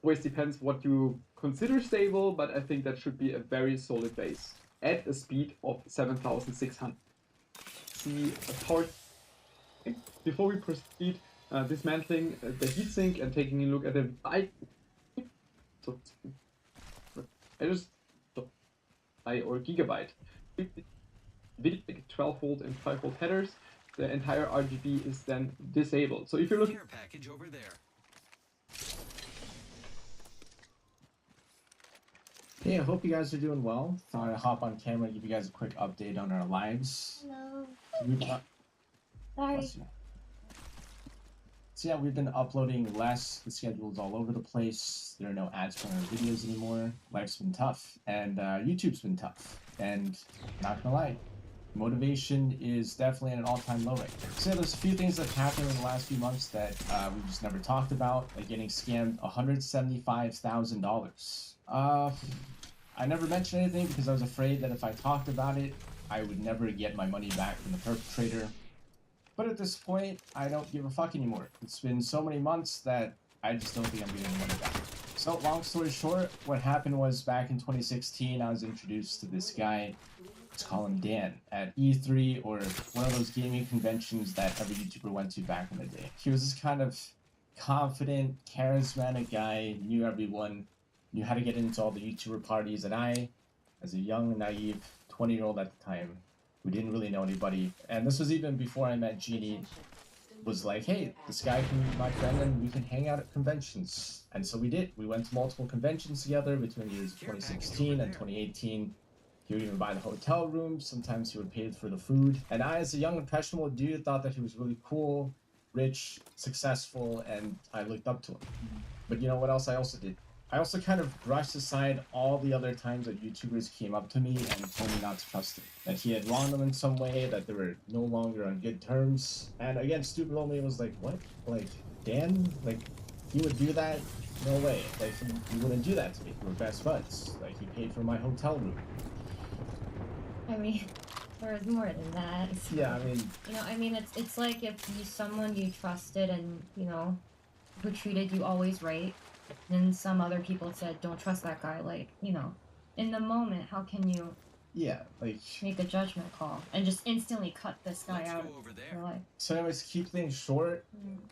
Always depends what you consider stable, but I think that should be a very solid base at a speed of 7,600. See a power. Before we proceed, dismantling the heatsink and taking a look at the or gigabyte. 12 volt and 5 volt headers. The entire RGB is then disabled. So if you're looking package over there. Hey, I hope you guys are doing well. Thought I'd hop on camera and give you guys a quick update on our lives. Hello. Sorry. So yeah, we've been uploading less. The schedule's all over the place. There are no ads for our videos anymore. Life's been tough, and YouTube's been tough. And not gonna lie, motivation is definitely at an all-time low right now. So there's a few things that have happened in the last few months that we just never talked about, like getting scammed $175,000. I never mentioned anything because I was afraid that if I talked about it, I would never get my money back from the perpetrator. But at this point, I don't give a fuck anymore. It's been so many months that I just don't think I'm getting the money back. So long story short, what happened was back in 2016, I was introduced to this guy. Let's call him Dan, at E3, or one of those gaming conventions that every YouTuber went to back in the day. He was this kind of confident, charismatic guy, knew everyone, knew how to get into all the YouTuber parties, and I, as a young, naive 20-year-old at the time, who didn't really know anybody, and this was even before I met Genie, was like, hey, this guy can be my friend and we can hang out at conventions. And so we did. We went to multiple conventions together between the years of 2016 and 2018. He would even buy the hotel room. Sometimes he would pay for the food. And I, as a young, impressionable dude, thought that he was really cool, rich, successful, and I looked up to him. But you know what else I also did? I also kind of brushed aside all the other times that YouTubers came up to me and told me not to trust him. That he had wronged them in some way, that they were no longer on good terms. And again, stupid old me was like, what? Like, Dan? Like, he would do that? No way. Like, he wouldn't do that to me. We were best buds. Like, he paid for my hotel room. I mean, there was more than that. So, Yeah, I mean... You know, I mean, it's like if someone you trusted and, you know, who treated you always right, and some other people said, don't trust that guy. Like, you know, in the moment, how can you Yeah, like... make a judgment call and just instantly cut this guy out of your life? So anyways, keep things short.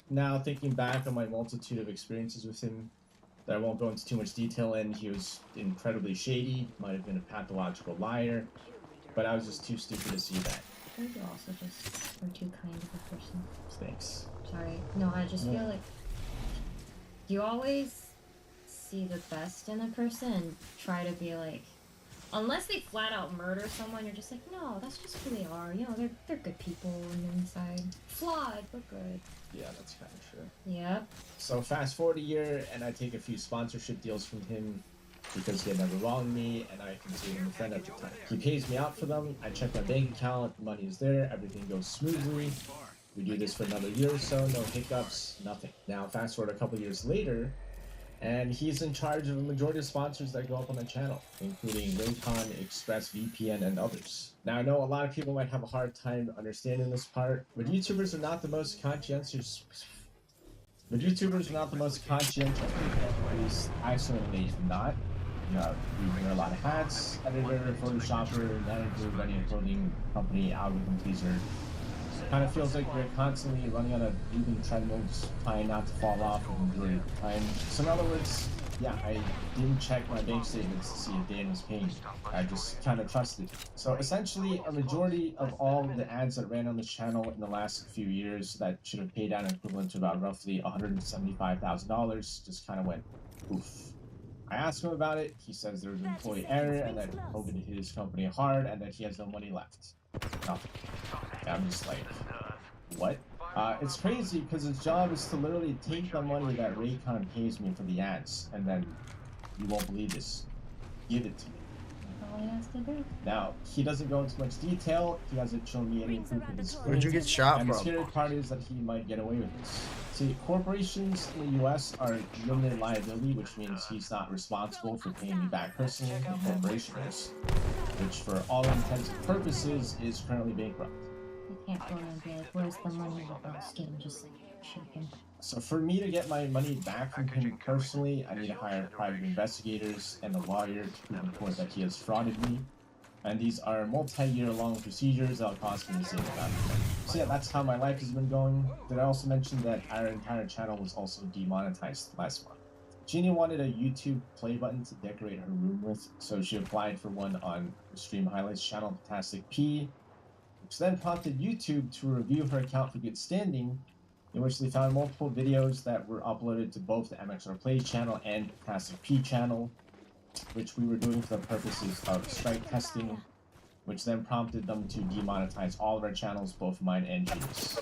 Now, thinking back on my multitude of experiences with him, that I won't go into too much detail in, he was incredibly shady, might have been a pathological liar, but I was just too stupid to see that. I think you also just are too kind of a person. Thanks. Sorry. No, I just feel like you always see the best in a person and try to be like, unless they flat out murder someone, you're just like, no, that's just who they are. You know, they're good people on the inside. Flawed, but good. Yeah, that's kind of true. Yep. So fast forward a year, and I take a few sponsorship deals from him because he had never wronged me, and I consider him a friend at the time. He pays me out for them. I check my bank account, the money is there, everything goes smoothly. We do this for another year or so, no hiccups, nothing. Now fast forward a couple years later, and he's in charge of a majority of sponsors that go up on the channel, including Raycon, ExpressVPN, and others. Now I know a lot of people might have a hard time understanding this part, but YouTubers are not the most conscientious. At least I certainly am not. You know, we wear a lot of hats, editor, photoshopper, manager, running a clothing company, algorithm teaser. Kind of feels like we're constantly running on a moving treadmill, just trying not to fall off and enjoy time. So in other words, yeah, I didn't check my bank statements to see if Dan was paying me. I just kind of trusted. So essentially, a majority of all the ads that ran on the channel in the last few years that should have paid out an equivalent to about roughly $175,000 just kind of went poof. I asked him about it. He says there was an employee error and that COVID hit his company hard and that he has no money left. Nothing. And I'm just like, what? It's crazy because his job is to literally take the money that Raycon pays me for the ads, and then, you won't believe this, give it to me. All he has to do. Now, he doesn't go into much detail, he hasn't shown me any proof of his Where'd you get shot and from? the scary part is that he might get away with this. See, corporations in the US are limited liability, which means he's not responsible for paying me back personally, the corporation is, which for all intents and purposes is currently bankrupt. You can't go and be like, where's the money without skin just like shaking. So for me to get my money back from him personally, I need to hire private investigators and a lawyer to prove in court that he has frauded me. And these are multi-year long procedures that'll cost me the same amount of money. So yeah, that's how my life has been going. Did I also mention that our entire channel was also demonetized last month? Genie wanted a YouTube play button to decorate her room with, so she applied for one on the Stream Highlights channel, Fantastic P, which then prompted YouTube to review her account for good standing, in which they found multiple videos that were uploaded to both the MXR Play channel and Fantastic P channel, which we were doing for the purposes of strike testing, which then prompted them to demonetize all of our channels, both mine and Genie's,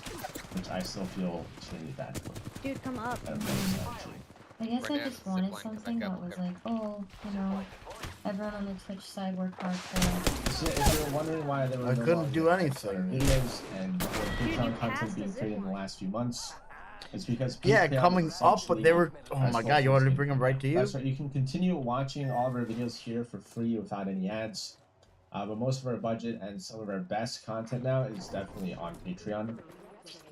which I still feel extremely bad for. Dude, come up. I guess I just wanted something that was like, oh, you know, everyone on the Twitch side worked hard for it. So if you were wondering why there were I couldn't do anything. videos and Patreon content being created in the last few months, it's because Yeah, Patreon coming is up, but they were. essentially Oh my god, you wanted to bring them right to you? That's right. You can continue watching all of our videos here for free without any ads. But most of our budget and some of our best content now is definitely on Patreon.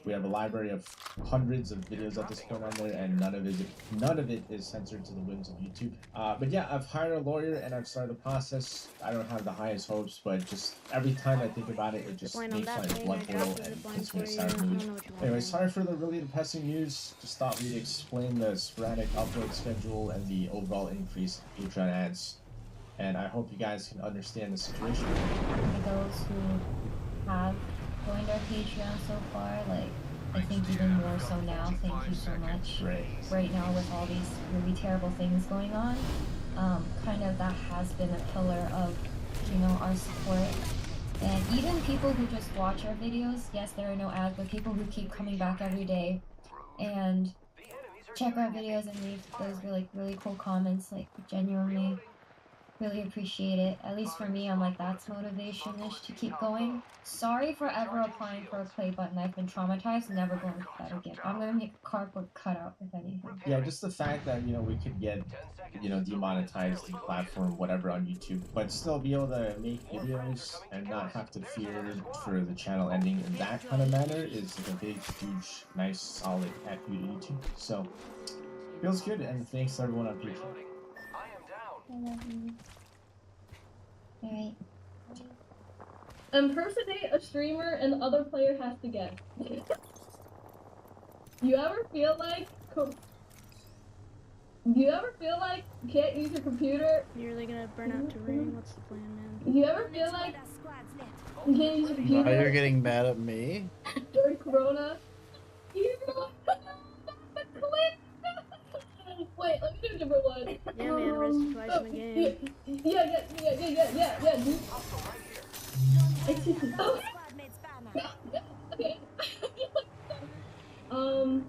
We have a library of hundreds of videos at this point on there, and none of it is censored to the whims of YouTube. But yeah, I've hired a lawyer and I've started the process. I don't have the highest hopes, but just every time I think about it, it just makes my blood boil and gets me a sour mood. Anyway, sorry for the really depressing news. Just thought we'd explain the sporadic upload schedule and the overall increase in Patreon ads. And I hope you guys can understand the situation. For those who have joined our Patreon so far, like, I think even more so now, thank you so much. Right now with all these really terrible things going on, kind of that has been a pillar of, you know, our support. And even people who just watch our videos, yes, there are no ads, but people who keep coming back every day and check our videos and leave those really cool comments, like, genuinely really appreciate it. At least for me, I'm like, that's motivation-ish to keep going. Sorry for ever applying for a play button. I've been traumatized, never going to that again. I'm gonna make a cardboard cutout, if anything. Yeah, just the fact that, you know, we could get, you know, demonetized, deplatformed, whatever on YouTube, but still be able to make videos and not have to fear for the channel ending in that kind of manner is like a big, huge, nice, solid at you to YouTube. So, feels good, and thanks to everyone on Patreon. I love you. Alright. Impersonate a streamer and the other player has to guess. You ever feel like you can't use your computer? You're really gonna burn out to ring? What's the plan, man? You ever feel like you can't use your computer? Now you're getting mad at me? During Corona? Wait, let me do a different one. Yeah, man, arrested twice in the game. Yeah, dude. Excuse me. Oh. Okay.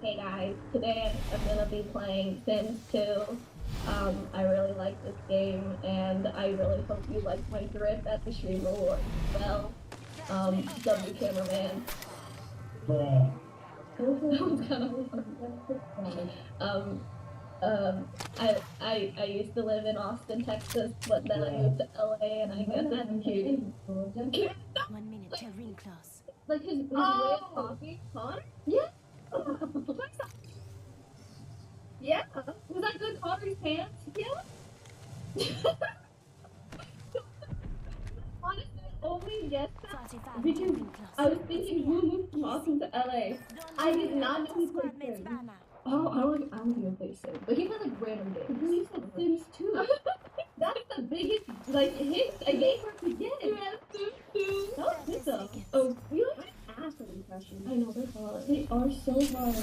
Hey guys, today I'm gonna be playing Sims 2. I really like this game, and I really hope you like my drift at the stream reward as well. W cameraman. That was kind of I used to live in Austin, Texas, but then I moved to LA, and I guess that's cute. 1 minute till ring close. Like his way of talking, Connor? Yeah. Yeah. Was that good Connor's pants? Yeah. Honestly, only guessed that because I was thinking who moved from Austin to LA. I did not know he played Sims. Oh, I was gonna play Sims, but he played like random games. He said Sims 2. That's the biggest hint a gamer could get. That was good though. Oh, you like asshole impressions. I know, they're hard. They are so hard.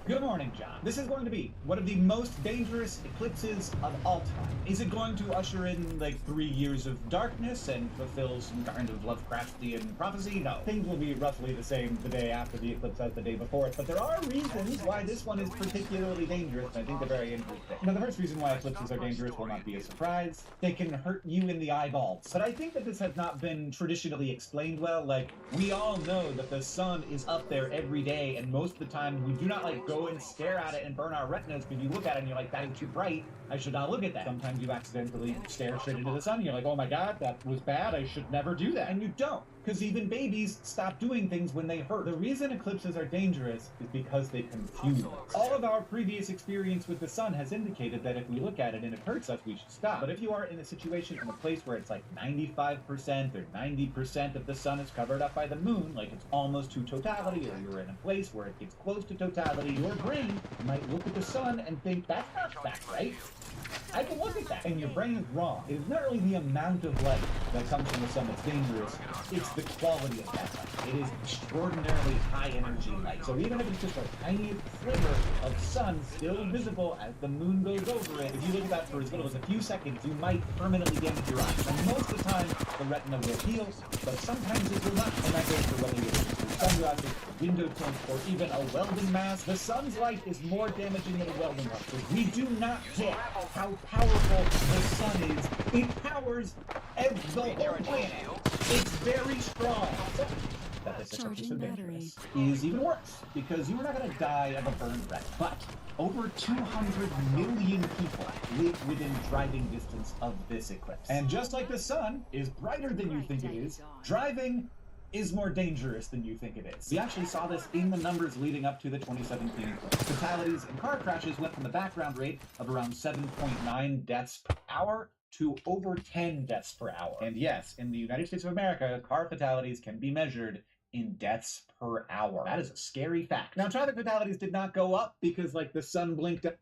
Good morning, John. This is going to be one of the most dangerous eclipses of all time. Is it going to usher in like 3 years of darkness and fulfill some kind of Lovecraftian prophecy? No. Things will be roughly the same the day after the eclipse as the day before it, but there are reasons why this one is particularly dangerous, and I think they're very interesting. Now, the first reason why eclipses are dangerous will not be a surprise. They can hurt you in the eyeballs. But I think that this has not been traditionally explained well. Like, we all know that the sun is up there every day, and most of the time we do not like go and stare at it and burn our retinas because you look at it and you're like, that is too bright, I should not look at that. Sometimes you accidentally stare straight into the sun and you're like, oh my god, that was bad, I should never do that. And you don't, because even babies stop doing things when they hurt. The reason eclipses are dangerous is because they confuse us. All of our previous experience with the sun has indicated that if we look at it and it hurts us, we should stop. But if you are in a situation, in a place where it's like 95% or 90% of the sun is covered up by the moon, like it's almost to totality, or you're in a place where it gets close to totality, your brain might look at the sun and think, that's not fact, right? I can look at that. And your brain is wrong. It is not really the amount of light that comes from the sun that's dangerous, it's the quality of that light. It is extraordinarily high energy light. So even if it's just a tiny sliver of sun still visible as the moon goes over it, if you look at that for as little as a few seconds, you might permanently damage your eyes. And most of the time, the retina will heal, but sometimes it will not. And that goes for whether you're sunglasses, window tint, or even a welding mask. The sun's light is more damaging than a welding mask. We do not get how powerful the sun is. It powers the whole planet. It's very strong. That this is so dangerous is even worse, because you are not going to die of a burned retina. But over 200 million people live within driving distance of this eclipse. And just like the sun is brighter than you think it is, driving is more dangerous than you think it is. We actually saw this in the numbers leading up to the 2017 eclipse. Fatalities and car crashes went from the background rate of around 7.9 deaths per hour to over 10 deaths per hour. And yes, in the United States of America, car fatalities can be measured in deaths per hour. That is a scary fact. Now, traffic fatalities did not go up because, like, the sun blinked up.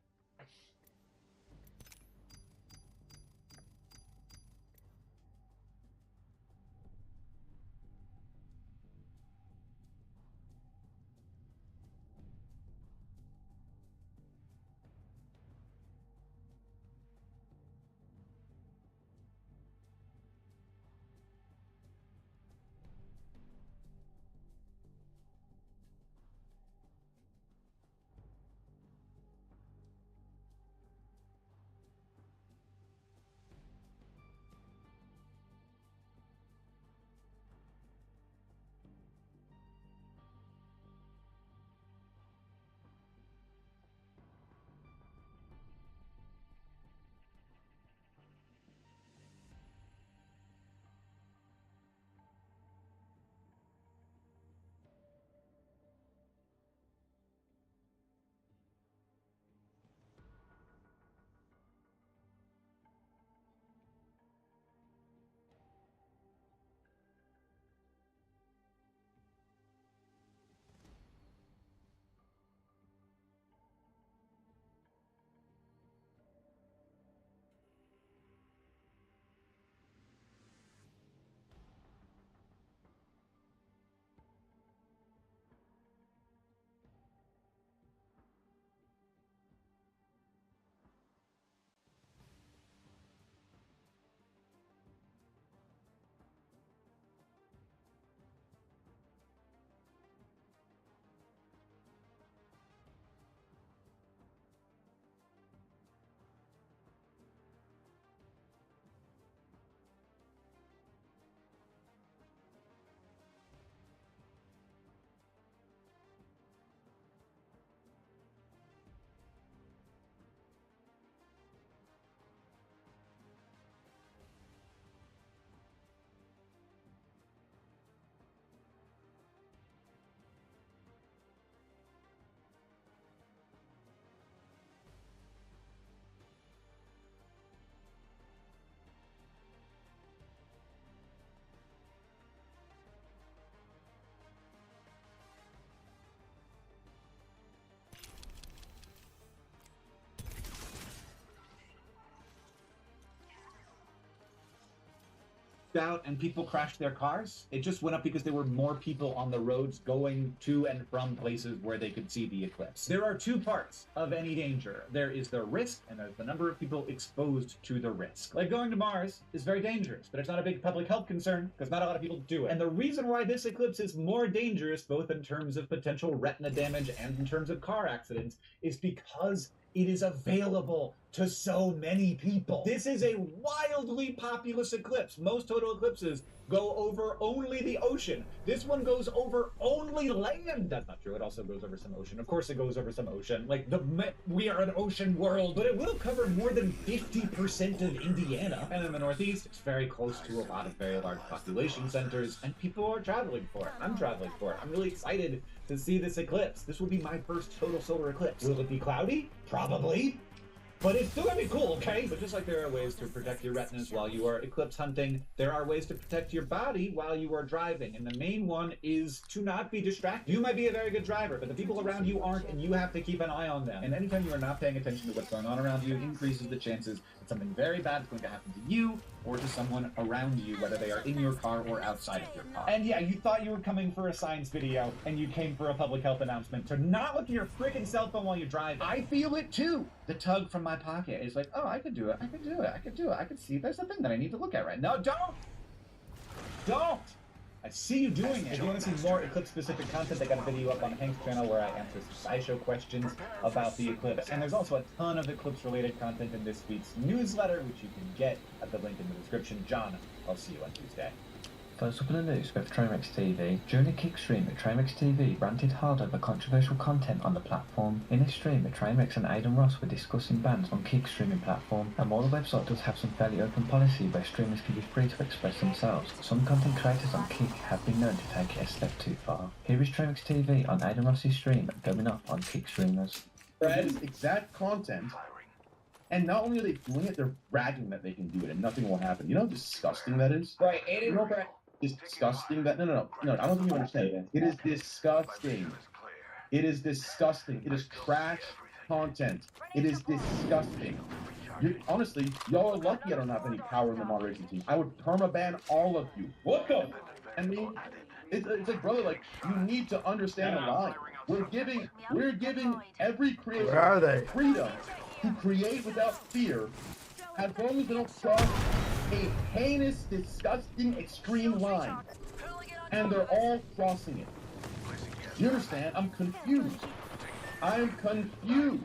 Out and people crashed their cars. It just went up because there were more people on the roads going to and from places where they could see the eclipse. There are two parts of any danger. There is the risk and there's the number of people exposed to the risk. Like going to Mars is very dangerous, but it's not a big public health concern because not a lot of people do it. And the reason why this eclipse is more dangerous, both in terms of potential retina damage and in terms of car accidents, is because it is available to so many people. This is a wildly populous eclipse. Most total eclipses go over only the ocean. This one goes over only land. That's not true. It also goes over some ocean. Of course it goes over some ocean. Like, we are an ocean world. But it will cover more than 50% of Indiana. And in the Northeast, it's very close to a lot of very large population centers. And people are traveling for it. I'm traveling for it. I'm really excited to see this eclipse. This will be my first total solar eclipse. Will it be cloudy? Probably. But it's still gonna be cool, okay? But just like there are ways to protect your retinas while you are eclipse hunting, there are ways to protect your body while you are driving. And the main one is to not be distracted. You might be a very good driver, but the people around you aren't, and you have to keep an eye on them. And anytime you are not paying attention to what's going on around you, increases the chances that something very bad is going to happen to you or to someone around you, whether they are in your car or outside of your car. And yeah, you thought you were coming for a science video, and you came for a public health announcement to not look at your freaking cell phone while you drive. I feel it too. The tug from my pocket is like, oh, I could do it, I could do it, I could do it, I could see there's a thing that I need to look at right now. Don't! Don't! I see you doing it. If you want to see more eclipse-specific content, I got a video up on Hank's channel where I answer some SciShow questions about the eclipse. And there's also a ton of eclipse-related content in this week's newsletter, which you can get at the link in the description. John, I'll see you on Tuesday. First up in the news with Tramex TV. During a kick stream at Tramex TV ranted hard over controversial content on the platform. In this stream, Tramex and Aiden Ross were discussing bans on kick streaming platform, and while the website does have some fairly open policy where streamers can be free to express themselves, some content creators on Kick have been known to take it a step too far. Here is Tramex TV on Aiden Ross's stream going up on kick streamers. That is exact content. And not only are they doing it, they're bragging that they can do it and nothing will happen. You know how disgusting that is? Right, Aiden. You know how disgusting that? No, I don't think you understand. It is disgusting. It is disgusting. It is trash content. It is disgusting. Honestly, y'all are lucky I don't have any power in the moderation team. I would permaban all of you. What the? I mean, it's like, brother, like, you need to understand the line. We're giving every creator freedom to create without fear, as long as they don't cross a heinous, disgusting, extreme line. And they're all crossing it. Do you understand? I'm confused. I'm confused.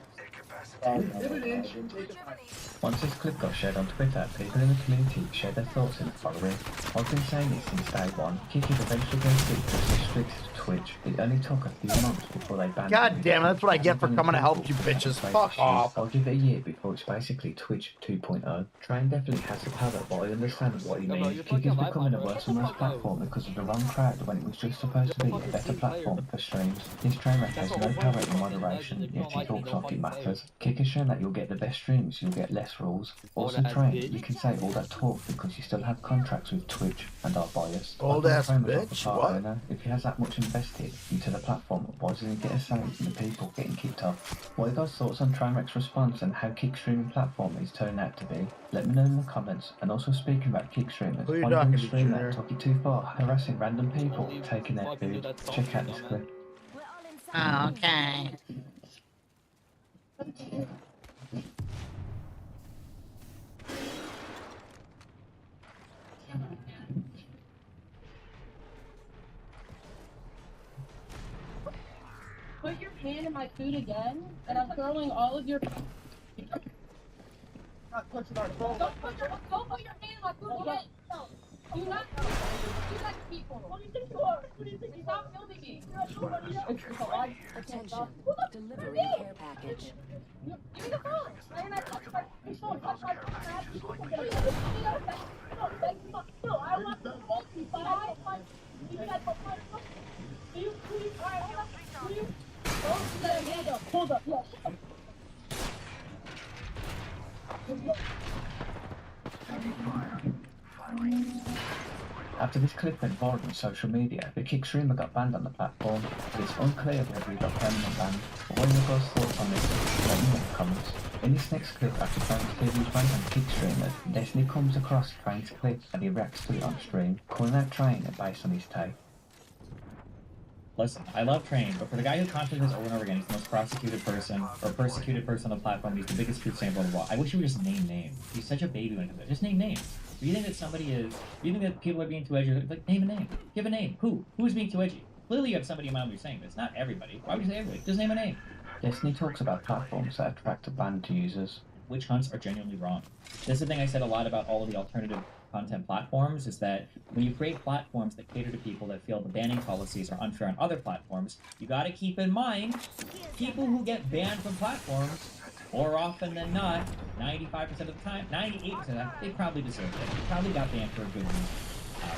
Once this clip got shared on Twitter, people in the community shared their thoughts in the following. I've been saying it since day one. Kick is eventually going to be just restricted to Twitch. It only took a few months before they banned it. God damn it, that's what I get for coming to help you bitches. Fuck off. I'll give it a year before it's basically Twitch 2.0. Train definitely has the power, but I understand what you mean. Kick is becoming a worse and worse platform because of the wrong crowd when it was just supposed to be a better platform for streams. This train wreck has no power in moderation, yet he talks like it matters. Kick has shown that you'll get the best streams, you'll get less rules. Also Train, you can say all that talk because you still have contracts with Twitch and are biased. Old ass bitch, what? Owner, if he has that much invested into the platform, why doesn't he get a say in the people getting kicked off? What are your guys' thoughts on Trainwreck's response and how kick streaming platform is turning out to be? Let me know in the comments. And also speaking about kick streamers, Who are you one talking to, stream Junior? that took it too far, harassing random people, taking their food. Check out this clip. Oh, okay. Put your hand in my food again, and I'm throwing all of your. Not touching our phone. Don't put your hand in my food again. No. Do not do that to people. What do you think you are? What do you think? Stop filming me. It's a lie. Attention. Delivery care package. Give me the phone. I'm not touching my phone. Touch my phone. No, I want the phone. Give me that phone. Do you? All right, hold up. Do you? Hold up. Yeah. After this clip went viral on social media, the Kick streamer got banned on the platform, but it's unclear whether he got permanent banned. But what are your guys' thoughts on this? Let me know in the comments. In this next clip, after Train's TV banned on Kick streamers, Destiny comes across Train's clip and he reacts to it on stream, calling out Train based on his take. Listen, I love Train, but for the guy who constantly goes over and over again, he's the most persecuted person on the platform, he's the biggest truth saying, blah, blah, blah. I wish he would just name names. He's such a baby when it comes to that. Just name names. If you think that somebody is, if you think that people are being too edgy, like, name a name. Give a name. Who? Who's being too edgy? Clearly you have somebody in mind when you're saying this. Not everybody. Why would you say everybody? Just name a name. Destiny talks about platforms that attract a banned users. Witch hunts are genuinely wrong. This is the thing I said a lot about all of the alternative content platforms, is that when you create platforms that cater to people that feel the banning policies are unfair on other platforms, you gotta keep in mind, people who get banned from platforms, more often than not, 95% of the time, 98% of the time, they probably deserved it. They probably got banned for a good reason.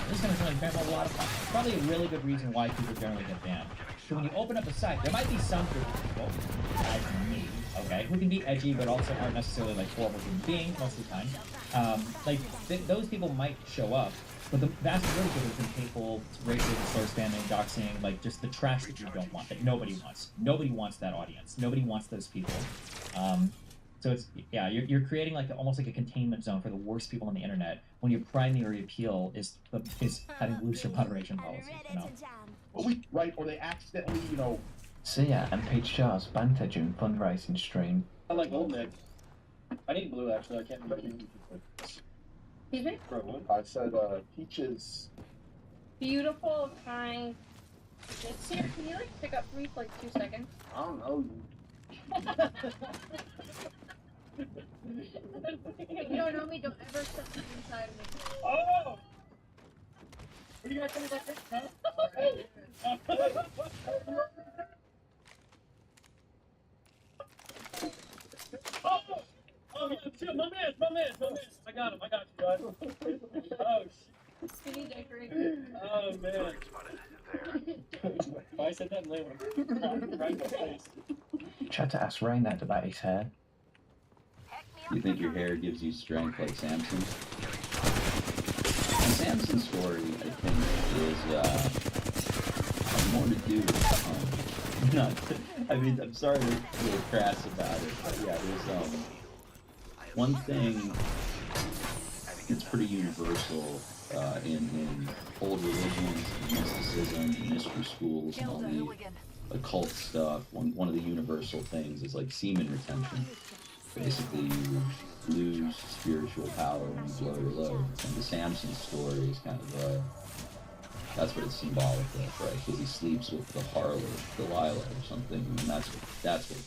This is going to sound like a lot of fun. It's probably a really good reason why people generally get banned. So when you open up a site, there might be some group of people, like me, okay, who can be edgy but also aren't necessarily like horrible human beings most of the time. Those people might show up, but the vast majority of it is people racially slur spamming, doxing, like just the trash that you don't want, that nobody wants. Nobody wants that audience. Nobody wants those people. So it's, yeah, you're creating like almost like a containment zone for the worst people on the internet when your primary appeal is having looser moderation policies, you know? Right, or they accidentally, you know... Sia and Peach Jar's banter during fundraising stream. I like Old Nick. I need blue, actually. I can't remember. Excuse me? I said, Peaches... Beautiful, kind. Here, can you like pick up for me for like 2 seconds? I don't know. If you don't know me, don't ever step inside of me. Oh! You guys think that's it? Oh, shit, my man. I got him, I got you, guys. Oh, shit. Skinny dickery. Oh, man. If I said that, Lay would have right in my face. Tried to ask Rain that about his hair. You think your hair gives you strength like Samson? The Samson story, I think, is more to do with, not, I mean, I'm sorry to be crass about it, but yeah, there's, one thing that's pretty universal, in old religions, mysticism, mystery schools, and all the occult stuff. One of the universal things is like semen retention. Basically, you lose spiritual power when you blow your load. And the Samson story is kind of, that's what it's symbolic of, right? Because he sleeps with the harlot, Delilah, or something, and that's what,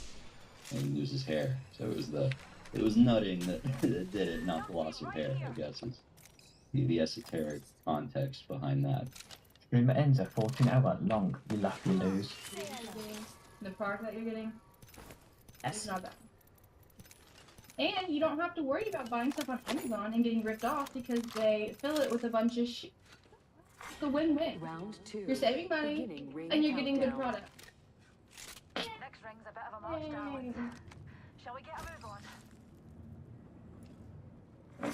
and he loses hair. So it was nutting that did it, not the loss of hair, I guess, is the esoteric context behind that. Streamer ends at 14 hour long, you laugh, you lose. The product that you're getting, it's not bad. And you don't have to worry about buying stuff on Amazon and getting ripped off because they fill it with a bunch of shit. It's a win-win. Round 2. You're saving money and you're getting good product. Next ring's a bit of a march down. Shall we get a move on?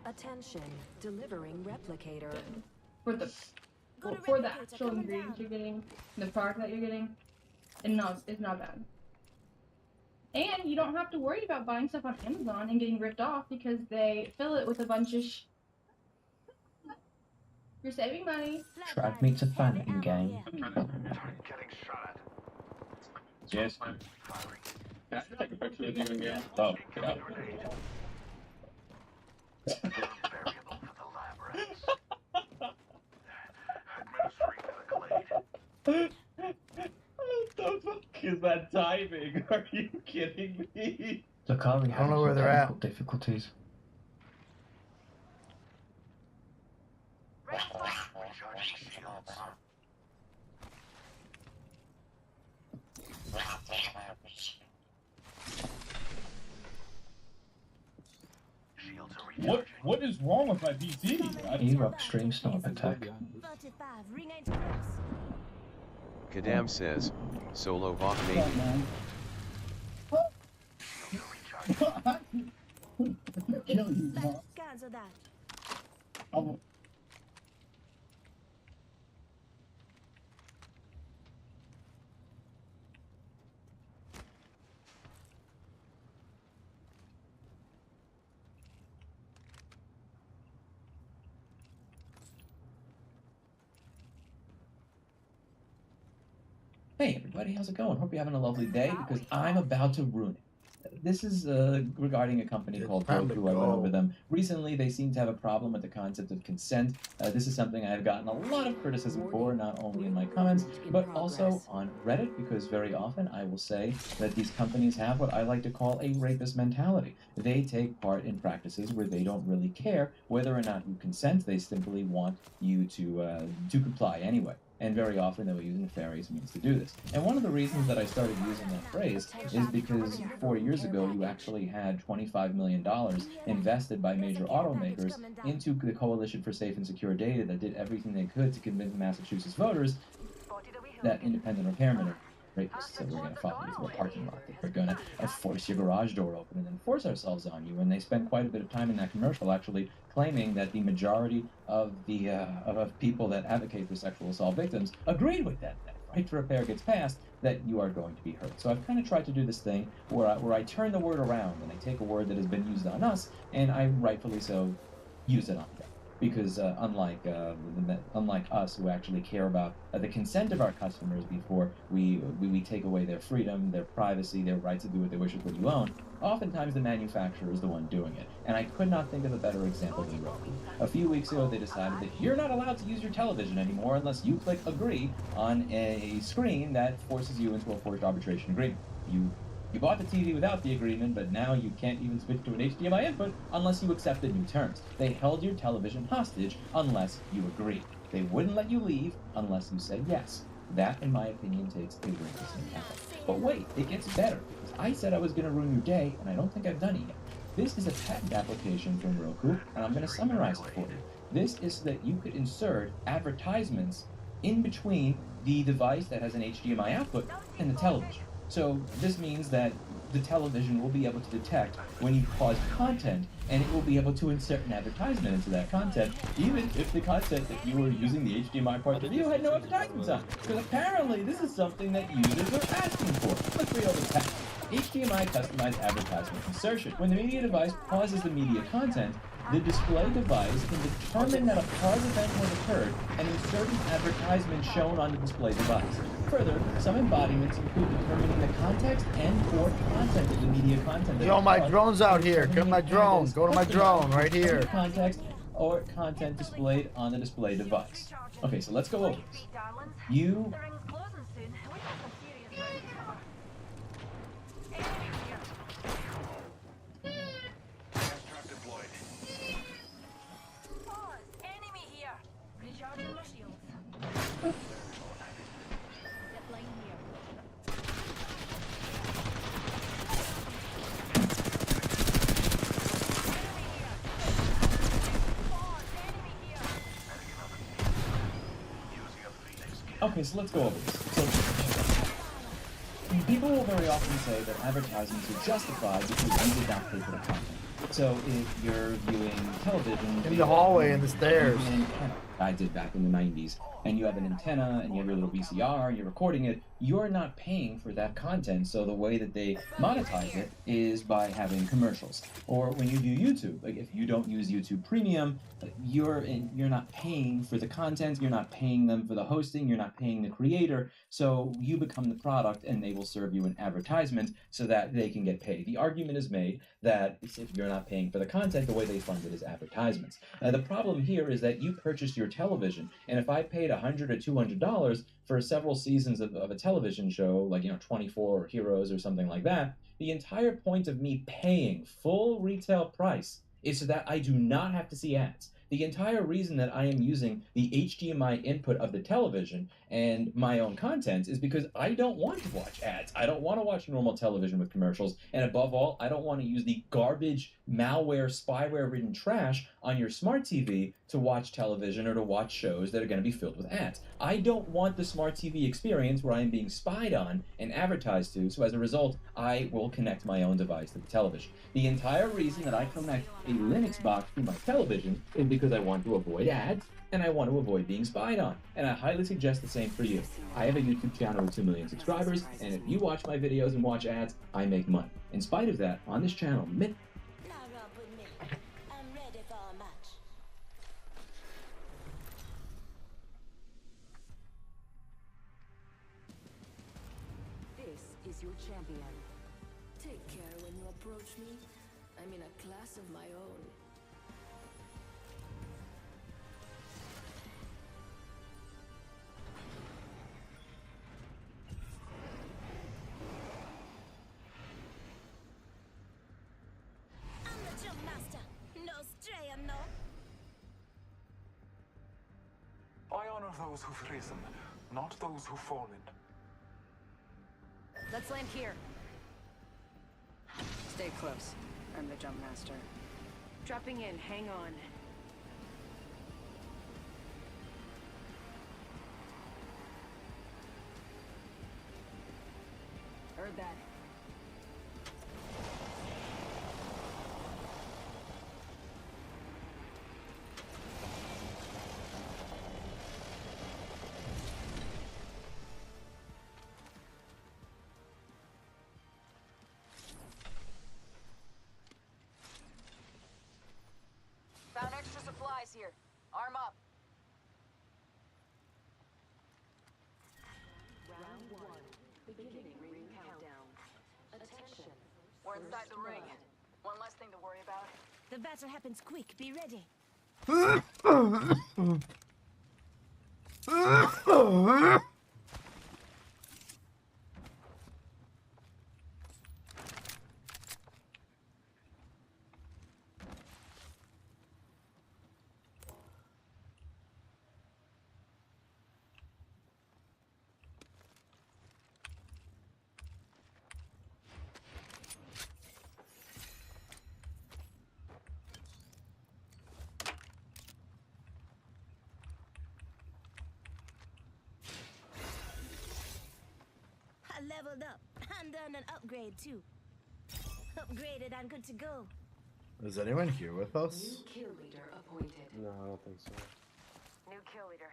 Attention, delivering replicator. For the actual ingredients you're getting, the product that you're getting, it's not bad. And you don't have to worry about buying stuff on Amazon and getting ripped off because they fill it with a bunch of You're saving money. Tried me to fan in game. Yes. Can I take a picture of you in game? Oh, yeah. What the fuck is that timing? Are you kidding me? Lucari I don't know where has they're technical at. difficulties. What is wrong with my PC? E-Rock stream sniper attack. 35, ring ain't close. Kadam says, solo Vok maybe. Cancel that. Oh. Hey everybody, how's it going? Hope you're having a lovely day because I'm about to ruin it. This is regarding a company called Roku. I went over them. Recently, they seem to have a problem with the concept of consent. This is something I have gotten a lot of criticism for, not only in my comments, but also on Reddit, because very often I will say that these companies have what I like to call a rapist mentality. They take part in practices where they don't really care whether or not you consent. They simply want you to comply anyway. And very often they will use nefarious means to do this. And one of the reasons that I started using that phrase is because 4 years ago you actually had $25 million invested by major automakers into the Coalition for Safe and Secure Data that did everything they could to convince Massachusetts voters that independent repairmen are rapists, that we're going to follow you through a parking lot, that we're going to force your garage door open and then force ourselves on you. And they spent quite a bit of time in that commercial actually claiming that the majority of the of people that advocate for sexual assault victims agreed with that. That right to repair gets passed, that you are going to be hurt. So I've kind of tried to do this thing where I turn the word around and I take a word that has been used on us and I rightfully so use it on them. Because unlike us, who actually care about the consent of our customers before we take away their freedom, their privacy, their right to do what they wish with what you own, oftentimes the manufacturer is the one doing it. And I could not think of a better example than Roku. A few weeks ago, they decided that you're not allowed to use your television anymore unless you click agree on a screen that forces you into a forced arbitration agreement. You bought the TV without the agreement, but now you can't even switch to an HDMI input unless you accept the new terms. They held your television hostage unless you agreed. They wouldn't let you leave unless you said yes. That, in my opinion, takes a witness encounter. But wait, it gets better. I said I was going to ruin your day, and I don't think I've done it yet. This is a patent application from Roku, and I'm going to summarize it for you. This is so that you could insert advertisements in between the device that has an HDMI output and the television. So this means that the television will be able to detect when you pause content, and it will be able to insert an advertisement into that content, even if the content that you were using the HDMI part of the video had no advertisements on. Because apparently this is something that users are asking for. Let's read over the text. HDMI customized advertisement insertion. When the media device pauses the media content, the display device can determine that a pause event has occurred and insert an advertisement shown on the display device. Further, some embodiments include determining the context and/or content of the media content. Yo, my drone's out here. Come to my drone. Go to my drone right here. Context or content displayed on the display device. Okay, so let's go over this. You Okay, so let's go over this. So, people will very often say that advertisements are justified because you did not pay for the content. So if you're viewing television... In the hallway and the stairs. I did back in the 90s, and you have an antenna, and you have your little VCR, and you're recording it, you're not paying for that content, so the way that they monetize it is by having commercials. Or when you do YouTube, like if you don't use YouTube Premium, you're not paying for the content, you're not paying them for the hosting, you're not paying the creator, so you become the product, and they will serve you an advertisement so that they can get paid. The argument is made that if you're not paying for the content, the way they fund it is advertisements. The problem here is that you purchased your television, and if I paid $100 or $200 for several seasons of a television show, like 24 or Heroes or something like that, the entire point of me paying full retail price is so that I do not have to see ads. The entire reason that I am using the HDMI input of the television and my own content is because I don't want to watch ads. I don't want to watch normal television with commercials. And above all, I don't want to use the garbage, malware, spyware-ridden trash on your smart TV to watch television or to watch shows that are going to be filled with ads. I don't want the smart TV experience where I am being spied on and advertised to, so as a result, I will connect my own device to the television. The entire reason that I connect a Linux box to my television is because I want to avoid ads, and I want to avoid being spied on. And I highly suggest the same for you. I have a YouTube channel with 2 million subscribers, and if you watch my videos and watch ads, I make money. In spite of that, on this channel, This is your champion. Take care when you approach me. I'm in a class of my own. I'm the jump master. No strayer, no. I honor those who've risen, not those who've fallen. Let's land here. Stay close. I'm the jump master. Dropping in, hang on. Heard that. Found extra supplies here. Arm up. Round 1. Beginning ring countdown. Attention. We're inside the ring. One less thing to worry about. The battle happens quick. Be ready. leveled up and done an upgrade too. Upgraded and good to go. Is anyone here with us? New kill leader appointed. No, I don't think so. New kill leader.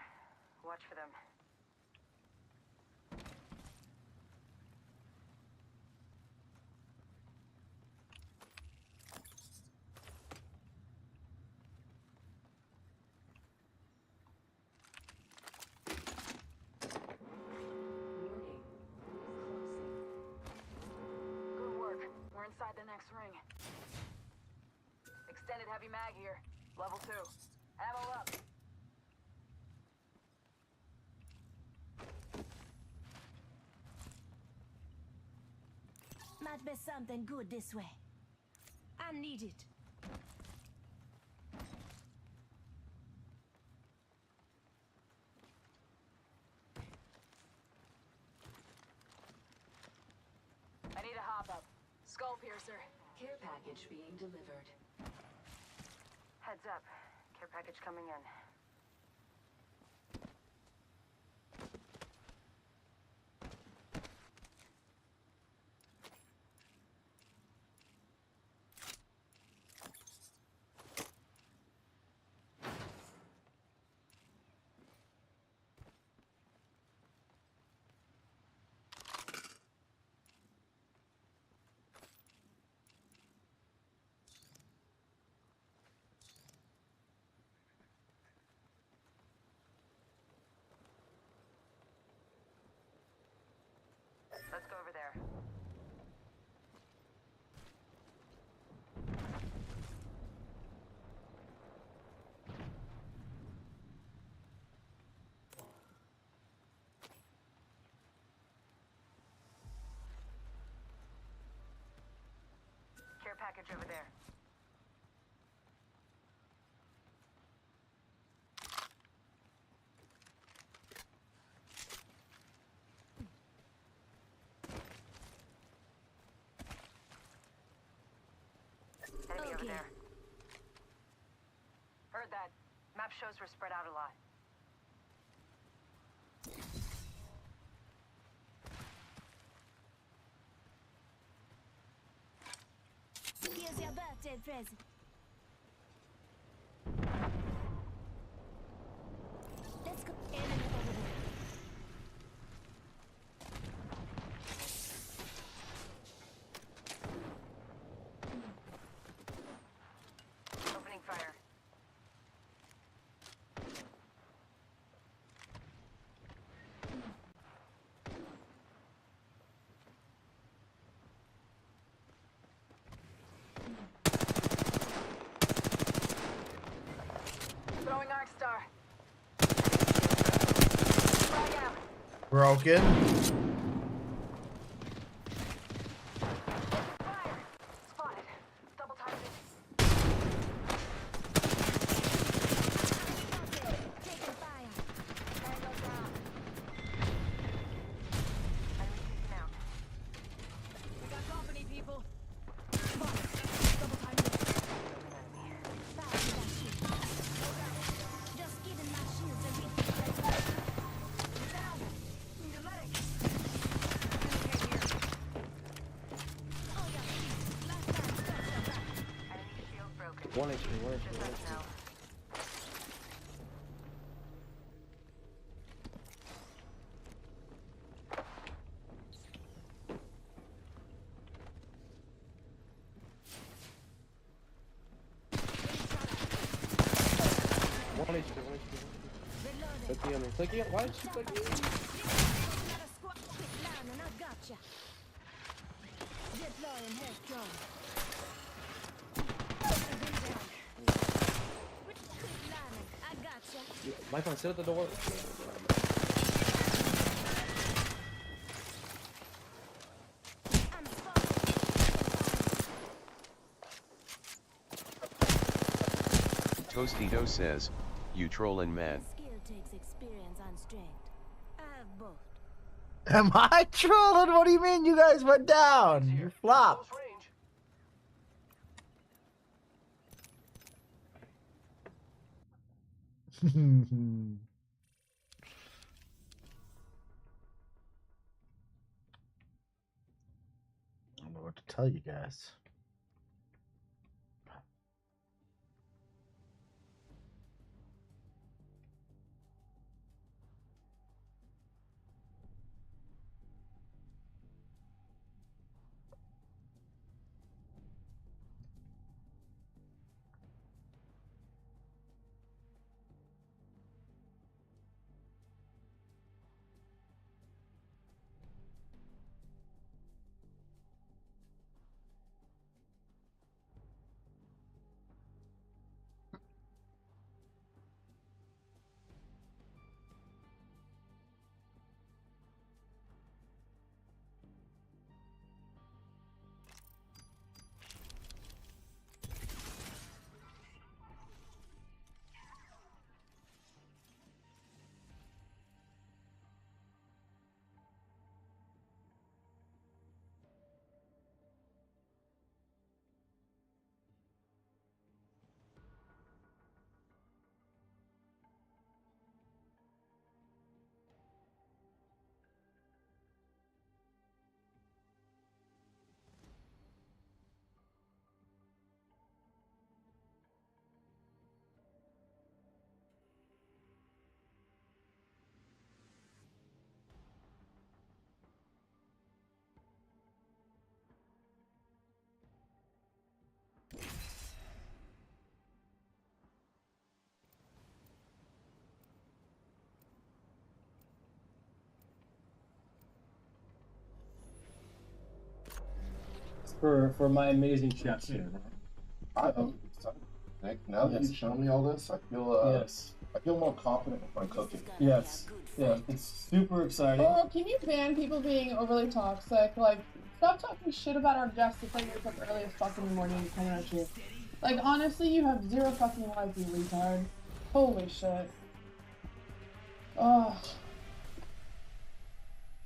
Watch for them. Good work. We're inside the next ring. Extended heavy mag here. Level 2. Ammo up. Might be something good this way. I need it. I need a hop up. Skull piercer. Care package being delivered. Heads up. Care package coming in. Let's go over there. Care package over there. Enemy over there. Heard that. Map shows we're spread out a lot. Here's your birthday present. Let's go. Enemy over there. Opening fire. Throwing Arc Star. Frag out. Broken. Fire. Spotted. Double timed it. Taking fire. Tango down. Enemy taken out. We got company, people. Spotted. Double timed it. Just giving my shields a read. Down. Need a medic. Oh, yeah. Last time, stop your back. Enemy shield broken. 1 HP, 1 HP, Just 1 us HP. now. One HP, 1 HP. Clicking on me. Clicking on. Why is she clicking? Another squad. Quick line and I gotcha. Deploying headstrong. Quick line. I gotcha. My phone, sit at the door. I'm spotted. Tostito says, you trollin' man. Skill takes experience and strength. I have both. Am I trolling? What do you mean you guys went down? You flopped. what to tell you guys. For my amazing chefs here. Nick, now that you've shown me all this, I feel Yes. I feel more confident with my cooking. Yes. Yeah, it's super exciting. Oh, can you ban people being overly toxic? Like, stop talking shit about our guests if they wake up early as fuck in the morning and come at you. Like, honestly, you have zero fucking life, you retard. Holy shit. Oh.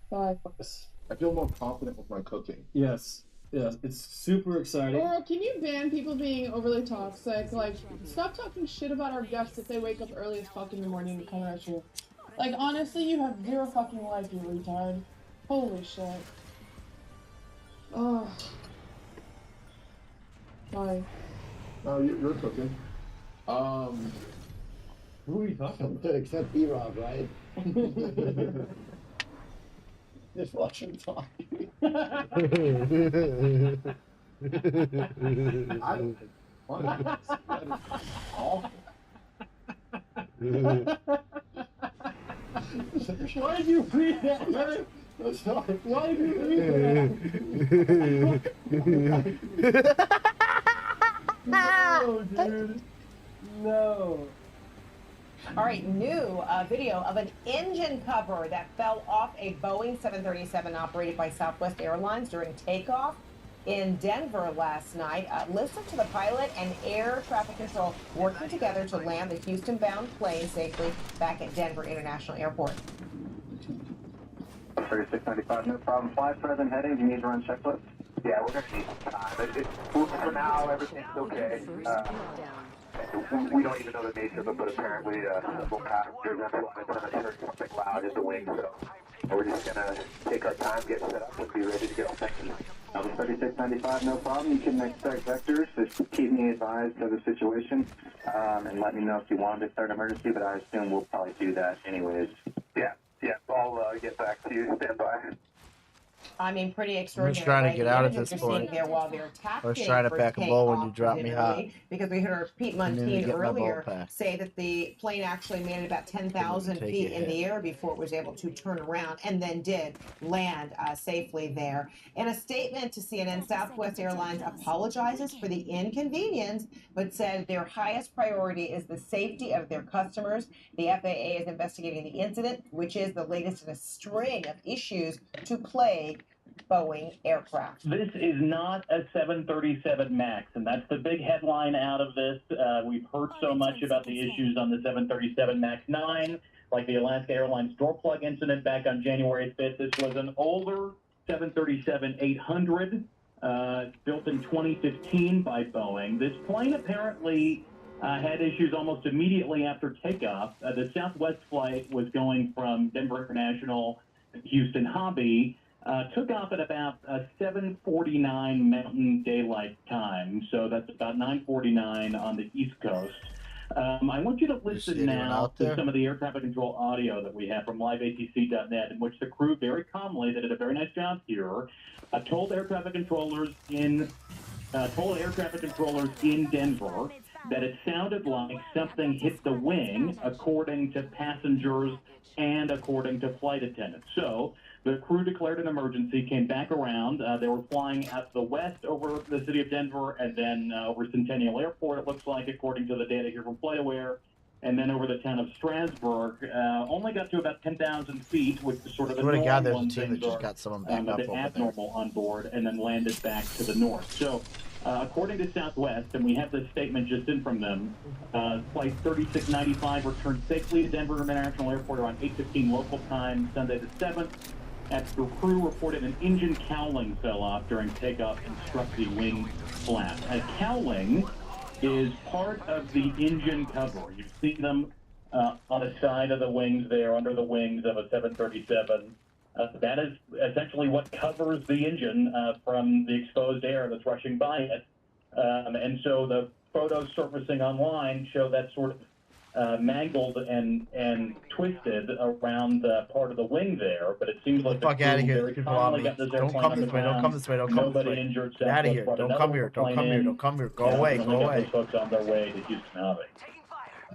Bye. I feel more confident with my cooking. Yes. Yeah, it's super exciting. Or can you ban people being overly toxic? Like, stop talking shit about our guests if they wake up early as fuck in the morning and come at you. Like, honestly, you have zero fucking life, you retard. Holy shit. Oh. Bye. No, you're cooking. Who are you talking about? Except E-Rob, right? Just watch him talk. Why did you read that, man? Why did you read that? No, dude. No. All right, new video of an engine cover that fell off a Boeing 737 operated by Southwest Airlines during takeoff in Denver last night. Listen to the pilot and air traffic control working together to land the Houston-bound plane safely back at Denver International Airport. 3695, no problem. Flight present heading. Do you need to run checklist? Yeah, we're going to need some time. For now, everything's okay. We don't even know the nature of it, but apparently several passengers and heard something loud in the wing, so we're just going to take our time, get set up, and be ready to go. Thank you. 3695, no problem. You can expect vectors. Just keep me advised of the situation and let me know if you want to declare an emergency, but I assume we'll probably do that anyways. Yeah, I'll get back to you. Stand by. I mean, pretty I'm extraordinary. just trying to right? get The out at images this you're seeing point. there while they're I was taxiing trying to for pack a bowl when you takeoff dropped me hot. presumably, because we heard Pete I need to Montine get my bowl earlier packed. say that the plane actually made it about 10,000 Take feet it in the in. air before it was able to turn around and then did land safely there. In a statement to CNN, Southwest Airlines apologizes for the inconvenience, but said their highest priority is the safety of their customers. The FAA is investigating the incident, which is the latest in a string of issues to plague Boeing aircraft. This is not a 737 MAX, and that's the big headline out of this. We've heard so much about the issues on the 737 MAX 9, like the Alaska Airlines door plug incident back on January 5th. This was an older 737-800 built in 2015 by Boeing. This plane apparently had issues almost immediately after takeoff. The Southwest flight was going from Denver International to Houston Hobby. took off at about 7:49 Mountain Daylight Time, so that's about 9:49 on the East Coast. I want you to listen now to some of the air traffic control audio that we have from liveatc.net, in which the crew very calmly, that did a very nice job here, told air traffic controllers in Denver that it sounded like something hit the wing, according to passengers and according to flight attendants. So the crew declared an emergency, came back around. They were flying out to the west over the city of Denver and then over Centennial Airport, it looks like, according to the data here from FlightAware, and then over the town of Strasbourg. Only got to about 10,000 feet, which is sort of a normal there's a team that just got someone back up a bit over abnormal on board, and then landed back to the north. So, according to Southwest, and we have this statement just in from them, Flight 3695 returned safely to Denver International Airport around 8:15 local time, Sunday the 7th. After crew reported an engine cowling fell off during takeoff and struck the wing flap. A cowling is part of the engine cover. You see them on the side of the wings there, under the wings of a 737. That is essentially what covers the engine from the exposed air that's rushing by it. And so the photos surfacing online show that sort of mangled and twisted around part of the wing there, but it seems like the fuck out of crew here. very People calmly on me. got this Don't airplane come on this the way. Don't ground. come this way. Don't come this Nobody way. injured. Get out of here. Brought Don't another come here. Don't plane come here. in. Don't come here. Go And away. ultimately Go got away. those folks on their way to Houston Harbor.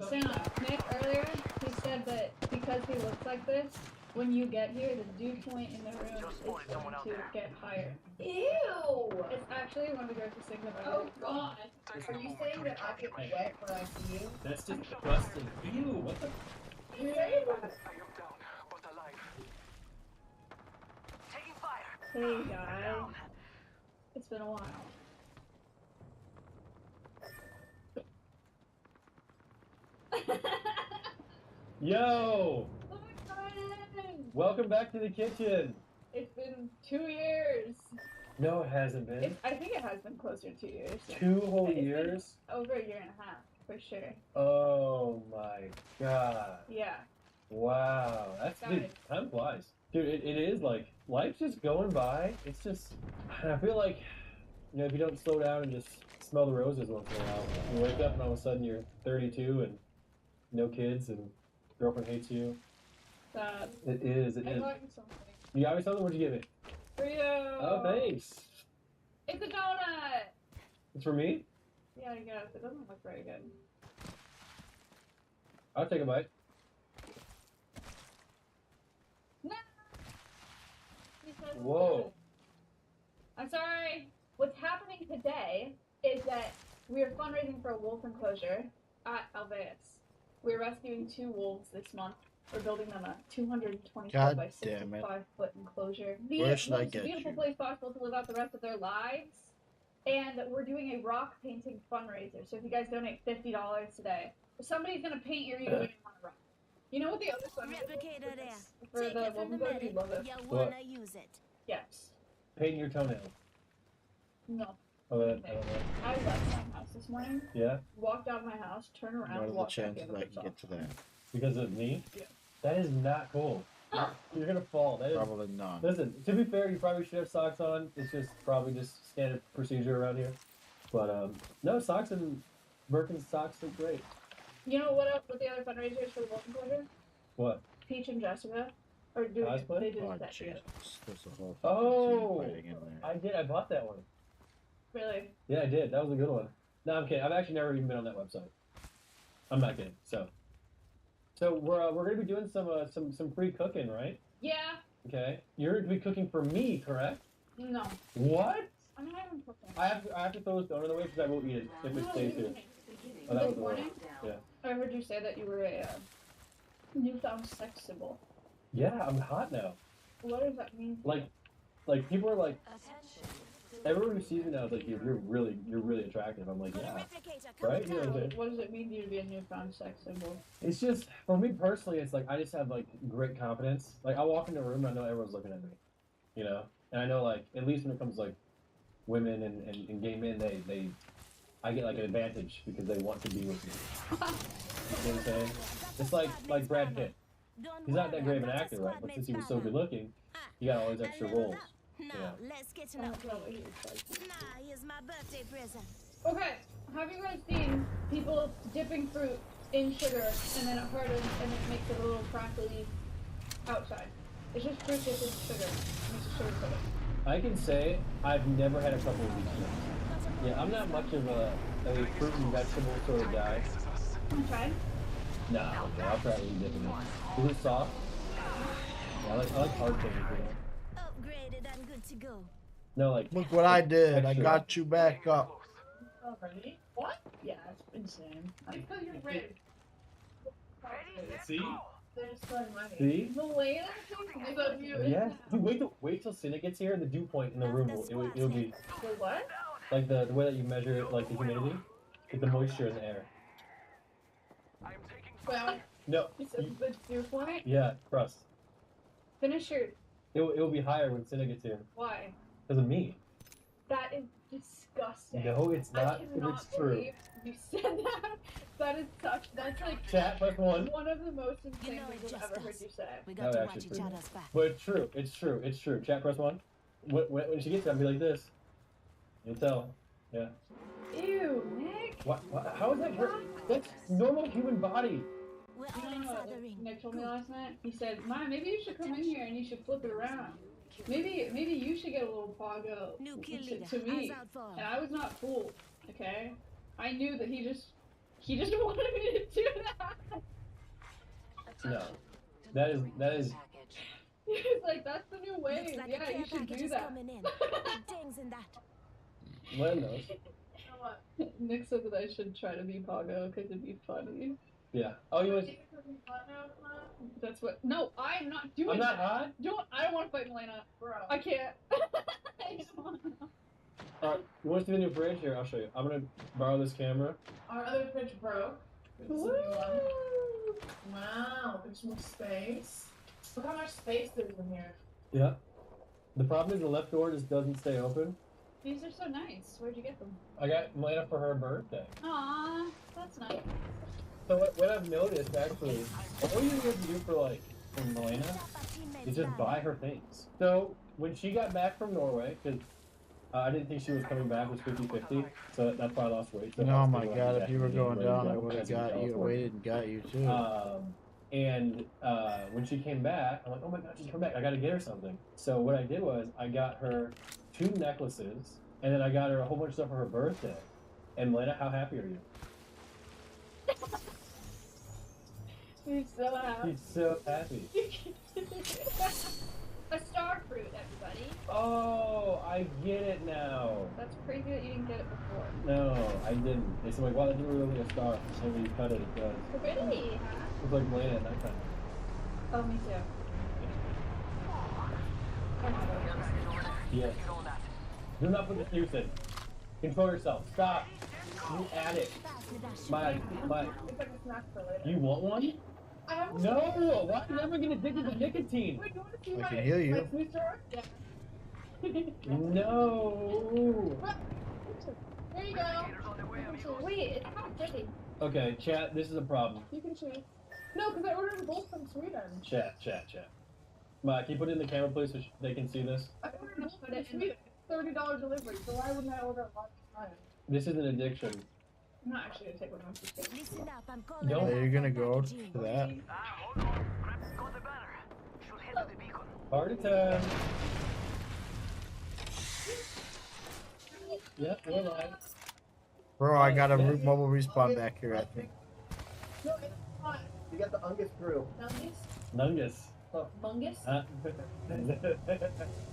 Santa, Nick earlier, he said that because he looks like this, when you get here, the dew point in the room is going to get higher. Ew! It's actually one of the greatest things I've ever. Oh God! Are you saying that I get wet when I see you? That's disgusting. Ew, what the? You're saying that? Hey guys, it's been a while. Yo! Oh my God! Welcome back to the kitchen. It's been 2 years. No, it hasn't been. I think it has been closer to 2 years. 2 whole It's been years? over a year and a half, for sure. Oh my god. Yeah. Wow. That's Got dude, it. time flies. Dude, it is like life's just going by. It's just I feel like if you don't slow down and just smell the roses once in a while, you wake up and all of a sudden you're 32 and no kids and girlfriend hates you. Sad. It is. I got you something. You got me something? What'd you give me? For you. Oh, thanks. It's a donut. It's for me? Yeah, I guess. It doesn't look very good. I'll take a bite. No. You're supposed to Whoa. do it. I'm sorry. What's happening today is that we are fundraising for a wolf enclosure at Alveus. We're rescuing 2 wolves this month. We're building them a 224 God by damn it. 65-foot enclosure. Where should I most get beautiful you? place possible to live out the rest of their lives. And we're doing a rock painting fundraiser. So if you guys donate $50 today, somebody's gonna paint your unit on a rock. You know what the other fundraiser Replicator there. for Take the it wolf from the enclosure? You medic. love it. You What? wanna use it. Yes. Painting your toenails. No. Oh, that, Okay. I left my house this morning. yeah? Walked out of my house, turned around, What are the walked back chances in. I can get to that? Because of me? Yeah. That is not cool. You're gonna fall. That is, Probably not. listen, to be fair, you probably should have socks on. It's just probably just standard procedure around here. But no, socks and Birkenstocks look great. You know what the other fundraiser is for the wolf enclosure? What? Peach and Jessica are doing Cosplay? they did Oh, that together. Jesus. There's a whole Oh, fucking team fighting in there. I did. I bought that one. Really? Yeah, I did. That was a good one. No, I'm kidding. I've actually never even been on that website. I'm not kidding. So we're gonna be doing some free cooking, right? Yeah. Okay. You're gonna be cooking for me, correct? No. What? I'm not even cooking. I have to throw this donut away because I won't eat it if it stays here. Oh, that This was the one. morning, Yeah. I heard you say that you were a newfound sex symbol. Yeah, I'm hot now. What does that mean? Like people are like, everyone who sees me now is like, you're really attractive. I'm like, yeah, right? You know what I'm saying? What does it mean to you to be a newfound sex symbol? It's just, for me personally, it's like, I just have like great confidence. Like, I walk into a room and I know everyone's looking at me, you know? And I know like, at least when it comes to like women and gay men, I get like an advantage because they want to be with me. You know what I'm saying? It's like Brad Pitt. He's not that great of an actor, right? But since he was so good looking, You got all these extra rolls. Now, let's get an upgrade. Nah, here's my birthday present. Okay, have you guys seen people dipping fruit in sugar and then it hardens and it makes it a little crackly outside? It's just fruit dipped in sugar. It makes a sugar coating. I can say I've never had a couple of these things. Yeah, I'm not much of a fruit and vegetable sort of guy. Wanna try? No, okay, I'll try really dipping it. Is it soft? Yeah, I like hard things, you know. Upgraded and good to go. No, like. Look what I did. I extra. got you back up. Already? What? Yeah, it's insane. Because you're red. See? They're just going my way. See? Malena? They got you. Yeah. Dude, wait till Cinna gets here and the dew point in the room it'll be The what? like the way that you measure like the humidity, with the moisture in the air. Well, No. it's a good dew point. Yeah, crust. Finish your. It'll be higher when Cinna gets here. Why? Because of me. That is disgusting. No, it's not. I cannot It's true. believe you said that. That is such. That's like. Chat plus one. One of the most insane things I've ever heard you say. We No, got to actually watch each true. other's back. But it's true. It's true. It's true. Chat press one. When she gets there, I'll be like this. You'll tell. Yeah. Ew, Nick. What? How is that? That's normal human body. We're You all know inside what the ring. Nick told me last night? He said, "Mom, maybe you should come in here and you should flip it around. Maybe you should get a little Pago New kill leader. to me." Eyes out for him. And I was not fooled. Okay, I knew that he just wanted me to do that. No. That is. He was like, "That's the new wave. Looks like a Yeah, care you should package do is that." coming in. Big things in that. Len knows. Nick said that I should try to be Pago because it'd be funny. Yeah. Oh, you was. That's what. No, I'm not doing I'm not that. hot. I don't want to fight Malena. Bro. I can't. I don't wanna. Alright, you want to see the new fridge? Here, I'll show you. I'm gonna borrow this camera. Our other fridge broke. Wow, there's more space. Look how much space there's in here. Yeah. The problem is the left door just doesn't stay open. These are so nice. Where'd you get them? I got Melena for her birthday. Aw, that's nice. So what I've noticed actually, all you have to do for Melena is just buy her things. So when she got back from Norway, because I didn't think she was coming back, it was 50-50, so that's why I lost weight. So Oh my god, if you were going down, I would have got you, California. waited and got you too. And when she came back, I'm like, oh my god, she's come back. I gotta get her something. So what I did was I got her 2 necklaces, and then I got her a whole bunch of stuff for her birthday. And Melena, how happy are you? He's so happy. She's so happy. A star fruit, everybody. Oh, I get it now. That's crazy that you didn't get it before. No, I didn't. They said, like, wow, that didn't really look like a star. So when you cut it, it does. Really? It's like Melena at nighttime. Oh, me too. Yes. Do not put the snooze in. Control yourself. Stop. You addict. My. It's like a snack for later. You want one? I have No! Why are you never gonna addicted to nicotine? Wait, you want to see I my, can hear you. my snooze jar? Yeah. No! There you go. Wait, it's not pretty. Okay, chat, this is a problem. You can choose. No, because I ordered both from Sweden. Chat. Mike, can you put it in the camera, please, so they can see this? I ordered both from Sweden. $30 delivery, so why wouldn't I order a lot of time? This is an addiction. I'm not actually gonna take one off. Listen up, I'm calling Don't. Are you gonna go to that? Heart attack. Yep, we're live. Bro, I got a mobile respawn back here, I think. No, it's fine. You got the Ungus crew. Nungus? Nungus. Mungus?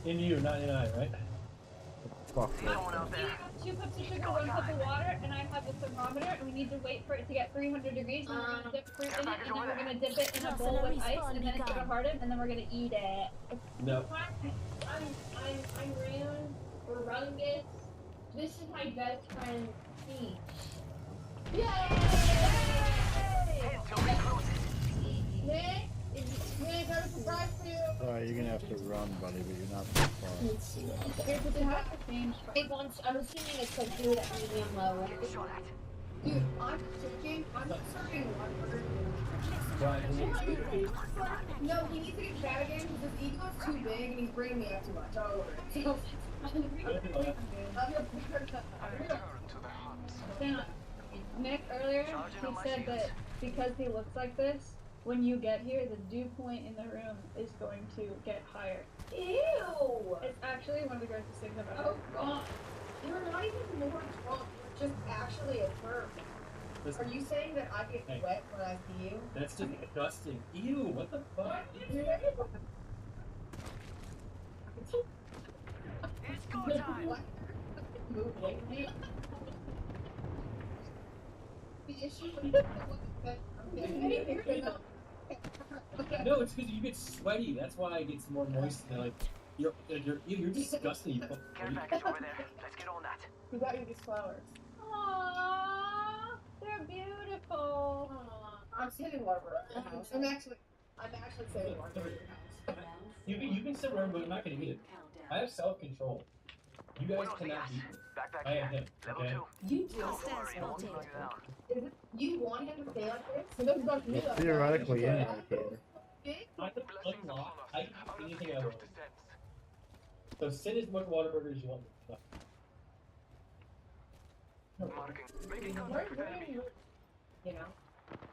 In you, 99, right? Fuck You have 2 cups of sugar, 1 cup of water, and I have the thermometer, and we need to wait for it to get 300 degrees, and we're gonna dip fruit in it, and then we're gonna dip it in a bowl with ice, and then it's gonna harden, and then we're gonna eat it. No. I'm Raylan, or Rungus. This is my best friend, Peach. Yay! Nick, I got a surprise for you. Alright, you're gonna have to run, buddy, but you're not that far. It has to change. I was thinking it's like food at medium low, right? Dude, I'm thinking, I'm not serving one burger. No, he needs to get fat again because his ego is too big and he's bringing me up too much. I'll order it. Nick, earlier, he said that because he looks like this, when you get here, the dew point in the room is going to get higher. Ew! It's actually one of the grossest things I've ever Oh god. You're not even more drunk. You're just actually a verb. Are you saying that I get wet when I see you? That's just disgusting. Ew, what the fuck? It's go time! Move lately. The issue with No, it's because you get sweaty. That's why it gets more moist. Like you're disgusting. You Care package over there. Let's get on that. Who got you these flowers? Aww, they're beautiful. I'm saving Waterbury at the house. I'm actually saving Waterbury at the house. You can sit around, but I'm not gonna eat it. I have self-control. You guys cannot beat me. I am him. Okay. You do. You want him to stay like this? So don't talk to me like that. Theoretically, yeah. I can unlock. I can do anything I want. So sit as much Whataburger as you want. You know?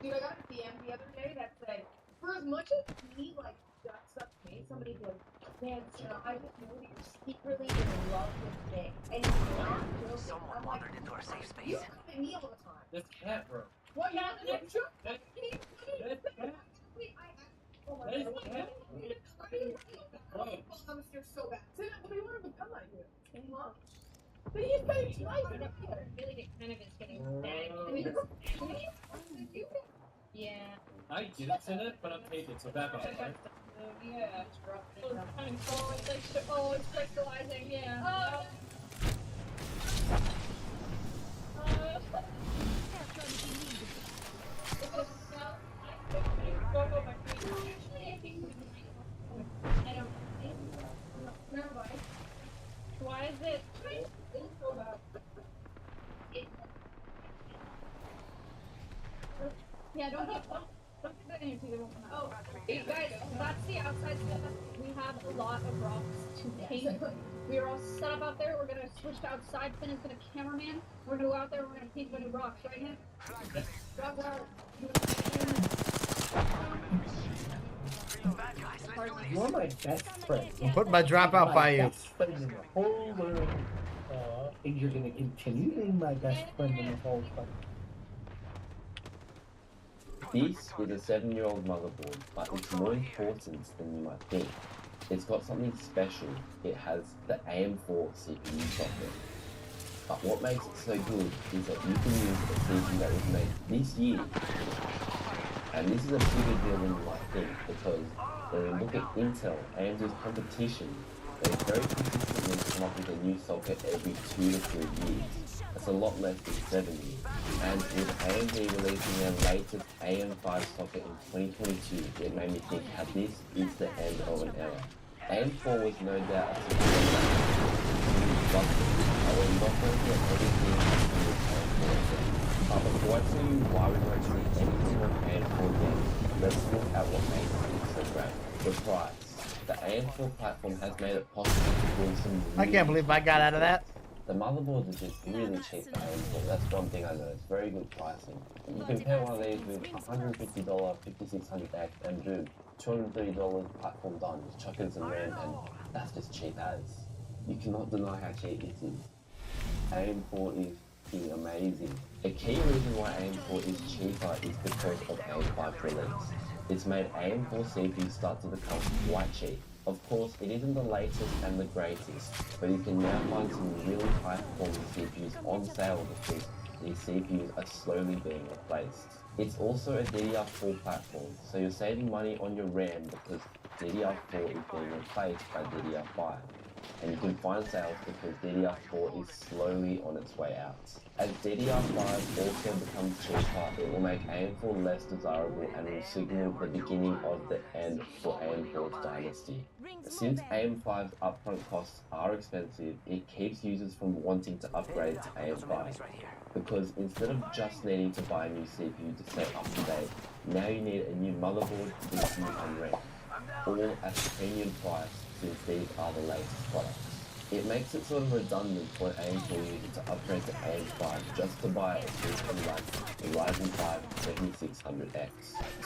Dude, I got a DM the other day that said, for as much as he like does stuff to me, somebody goes, man, I just know that you're secretly in love with Nick. And you're not joking. Someone wandered into our safe space. You come at me all the time. That's cat, bro. What? Yeah, that's true. That's cat. Oh my god. I'm so bad. What do you want to become like you? But you say it's life. I feel like it kind of is getting bad. Yeah. I didn't send it, but I'm taking it, so back off, right? Yeah. Oh, it's crystallizing. Yeah. Why is it? Yeah, don't get that in your teeth. It won't come out. Oh, hey guys, that's the outside setup. We have a lot of rocks to paint. We are all set up out there. We're gonna switch to outside. Finn is gonna cameraman. We're gonna go out there. We're gonna paint a new rocks, right, Nick? You're my best friend. I'm putting my dropout by you. Best friend in the whole world. And you're gonna continue being my best friend in the whole world. This is a 7-year-old motherboard, but it's more important than you might think. It's got something special. It has the AM4 CPU socket. But what makes it so good is that you can use a CPU that was made this year. And this is a bigger deal than you might think, because when you look at Intel, AMD's competition, they very consistently come up with a new socket every 2 to 3 years. That's a lot less than 7 years. And with AMD releasing their latest AM5 socket in 2022, it made me think how this is the end of an era. AM4 was no doubt a success, but I will not go into everything with AM4. But before I tell you why we won't see anything on AM4 yet, let's look at what makes it so great. The price. The AM4 platform has made it possible to build some I can't believe I got out of that. The motherboards are just really cheap for AM4. That's one thing I noticed. Very good pricing. You can pair one of these with $150 5600X and do $230 platform done. Just chuck in some RAM and that's just cheap as. You cannot deny how cheap this is. AM4 is amazing. A key reason why AM4 is cheaper is because of AM5 release. It's made AM4 CPUs start to become quite cheap. Of course, it isn't the latest and the greatest, but you can now find some really high performance CPUs on sale because these CPUs are slowly being replaced. It's also a DDR4 platform, so you're saving money on your RAM because DDR4 is being replaced by DDR5. and you can find sales because DDR4 is slowly on its way out. As DDR5 also becomes cheaper, it will make AM4 less desirable and will signal the beginning of the end for AM4's dynasty. Since AM5's upfront costs are expensive, it keeps users from wanting to upgrade to AM5. Because instead of just needing to buy a new CPU to stay up to date, now you need a new motherboard, CPU and RAM, all at a premium price since these are the latest products. It makes it sort of redundant for an AM4 user to upgrade to AM5 just to buy a system like the Ryzen 5 7600X.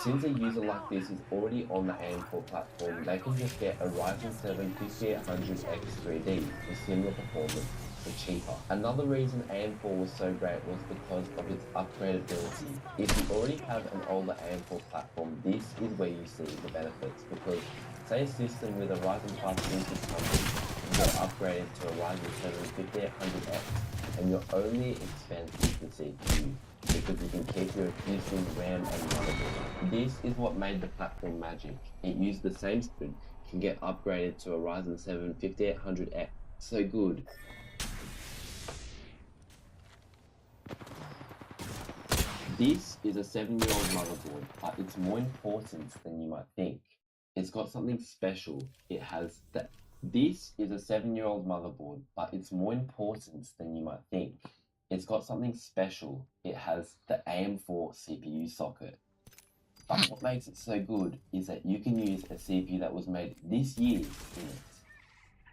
Since a user like this is already on the AM4 platform, they can just get a Ryzen 7 5800X 3D for similar performance for cheaper. Another reason AM4 was so great was because of its upgradability. If you already have an older AM4 platform, this is where you see the benefits, because say a system with a Ryzen 5 2600 get upgraded to a Ryzen 7 5800X, and your only expense is the CPU, because you can keep your existing RAM and motherboard. This is what made the platform magic. It used the same speed, can get upgraded to a Ryzen 7 5800X. So good. This is a 7-year-old motherboard, but it's more important than you might think. It's got something special. It has the This is a 7-year-old motherboard, but it's more important than you might think. It's got something special. It has the AM4 CPU socket. But what makes it so good is that you can use a CPU that was made this year in it.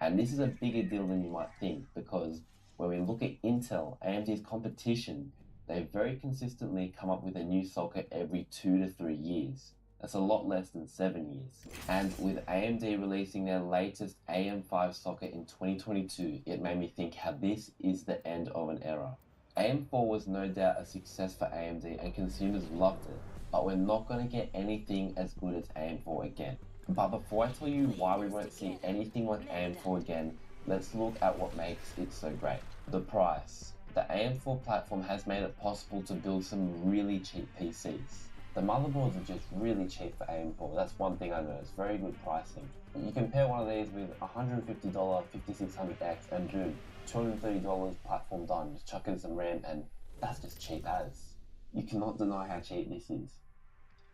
And this is a bigger deal than you might think, because when we look at Intel, AMD's competition, they very consistently come up with a new socket every 2 to 3 years. That's a lot less than 7 years. And with AMD releasing their latest AM5 socket in 2022, it made me think how this is the end of an era. AM4 was no doubt a success for AMD and consumers loved it, but we're not going to get anything as good as AM4 again. But before I tell you why we won't see anything like AM4 again, let's look at what makes it so great. The price. The AM4 platform has made it possible to build some really cheap PCs. The motherboards are just really cheap for AM4, that's one thing I know, it's very good pricing. You compare one of these with $150 5600X and dude, $230 platform done, just chuck in some RAM and that's just cheap as. You cannot deny how cheap this is.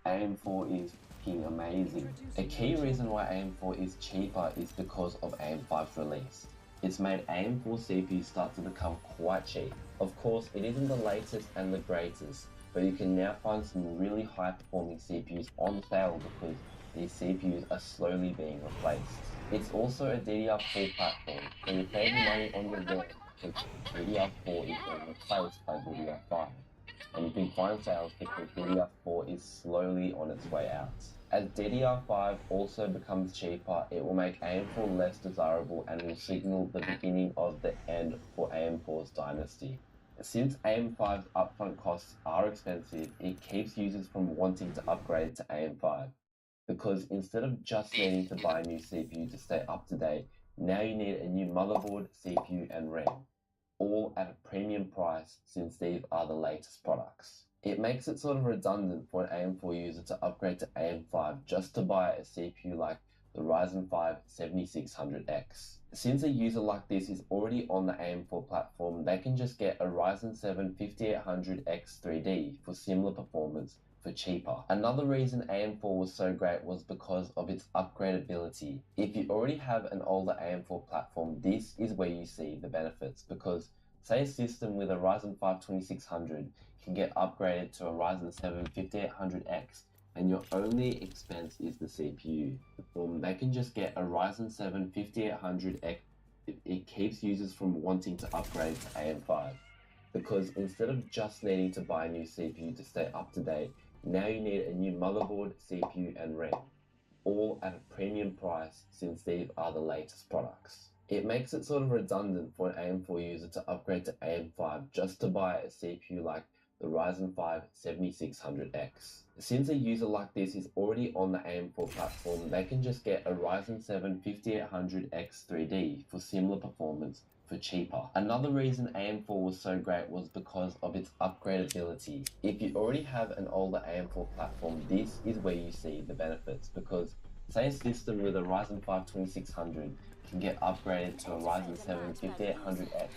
AM4 is fucking amazing. A key reason why AM4 is cheaper is because of AM5's release. It's made AM4 CPUs start to become quite cheap. Of course, it isn't the latest and the greatest, but you can now find some really high performing CPUs on sale because these CPUs are slowly being replaced. It's also a DDR4 platform, so you're saving money on your RAM because DDR4 is being replaced by DDR5. And you can find sales because DDR4 is slowly on its way out. As DDR5 also becomes cheaper, it will make AM4 less desirable and will signal the beginning of the end for AM4's dynasty. Since AM5's upfront costs are expensive, it keeps users from wanting to upgrade to AM5. Because instead of just needing to buy a new CPU to stay up to date, now you need a new motherboard, CPU and RAM, all at a premium price since these are the latest products. It makes it sort of redundant for an AM4 user to upgrade to AM5 just to buy a CPU like the Ryzen 5 7600X. Since a user like this is already on the AM4 platform, they can just get a Ryzen 7 5800X 3D for similar performance for cheaper. Another reason AM4 was so great was because of its upgradability. If you already have an older AM4 platform, this is where you see the benefits, because say a system with a Ryzen 5 2600 can get upgraded to a Ryzen 7 5800X and your only expense is the CPU. They can just get a Ryzen 7 5800X. It keeps users from wanting to upgrade to AM5. Because instead of just needing to buy a new CPU to stay up to date, now you need a new motherboard, CPU and RAM, all at a premium price since these are the latest products. It makes it sort of redundant for an AM4 user to upgrade to AM5 just to buy a CPU like the Ryzen 5 7600X. Since a user like this is already on the AM4 platform, they can just get a Ryzen 7 5800X 3D for similar performance for cheaper. Another reason AM4 was so great was because of its upgradability. If you already have an older AM4 platform, this is where you see the benefits, because say a system with a Ryzen 5 2600 can get upgraded to a Ryzen 7 5800X,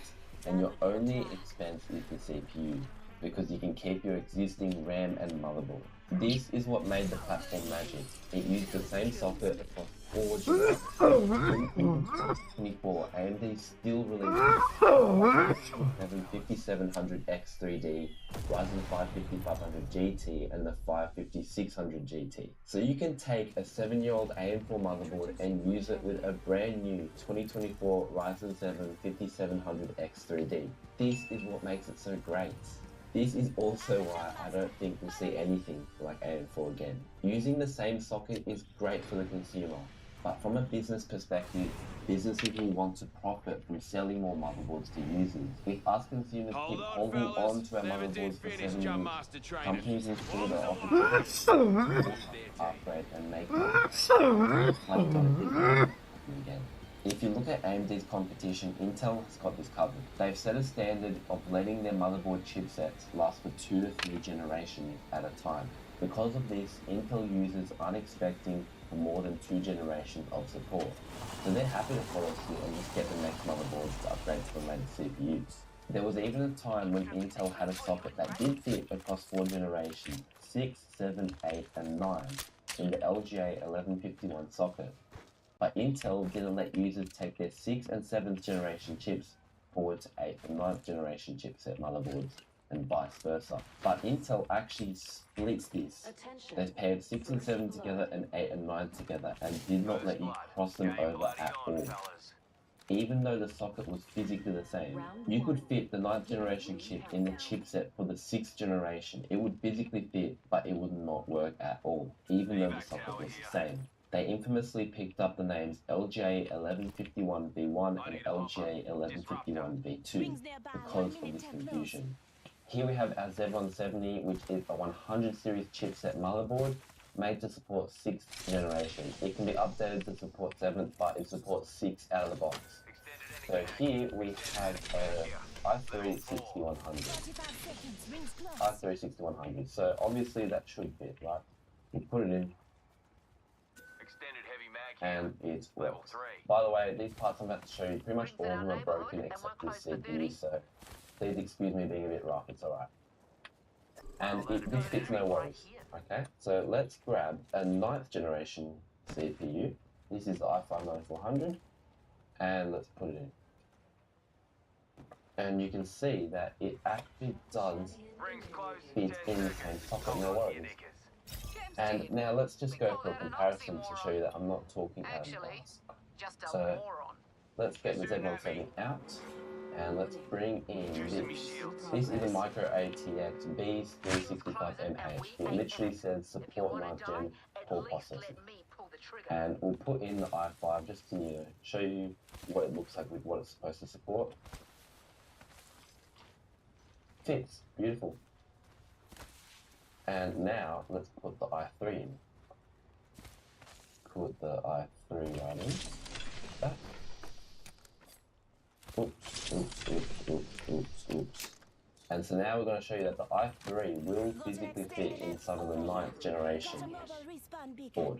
and your only expense is the CPU, because you can keep your existing RAM and motherboard. This is what made the platform magic. It used the same socket across 4 generations. In 2024, AMD still released the 5700X3D, Ryzen 5 5500 GT, and the 55600 GT. So you can take a 7-year-old AM4 motherboard and use it with a brand new 2024 Ryzen 7 5700X3D. This is what makes it so great. This is also why I don't think we'll see anything like AM4 again. Using the same socket is great for the consumer, but from a business perspective, businesses will want to profit from selling more motherboards to users. If us consumers keep holding on to our motherboards for 7 years, companies will feel the opportunity to upgrade and make money again. If you look at AMD's competition, Intel has got this covered. They've set a standard of letting their motherboard chipsets last for 2 to 3 generations at a time. Because of this, Intel users aren't expecting more than 2 generations of support. So they're happy to follow suit and just get the next motherboards to upgrade to the latest CPUs. There was even a time when Intel had a socket that did fit across 4 generations, 6, 7, 8, and 9, in the LGA 1151 socket. But Intel didn't let users take their 6th and 7th generation chips forward to 8th and 9th generation chipset motherboards, and vice versa. But Intel actually splits this. They paired 6 and 7 together and 8 and 9 together, and did not let you cross them over at all. Even though the socket was physically the same, you could fit the 9th generation chip in the chipset for the 6th generation. It would physically fit, but it would not work at all, even though the socket was the same. They infamously picked up the names LGA 1151V1 and LGA 1151V2 because of this confusion. Here we have our Z170, which is a 100 series chipset motherboard made to support 6th generation. It can be updated to support 7th, but it supports 6 out of the box. So here we have a i3-6100. i3-6100. So obviously that should fit, right? You put it in, and it works. By the way, these parts I'm about to show you, pretty much all of them are broken except this CPU, so please excuse me being a bit rough, it's alright. And this fits no worries, okay? So let's grab a 9th generation CPU. This is the i5-9400, and let's put it in. And you can see that it actually does fit in the same socket, no worries. And now let's just go for a comparison to show you that I'm not talking out of the ass. So let's get the Z170 out, and let's bring in this. This is a Micro ATX B365MH. It literally says support 9th gen core processor. And we'll put in the i5 just to show you what it looks like with what it's supposed to support. Fits, beautiful. And now let's put the i3 in. Put the i3 right in. That. Oops. And so now we're going to show you that the i3 will physically fit inside of the 9th generation board.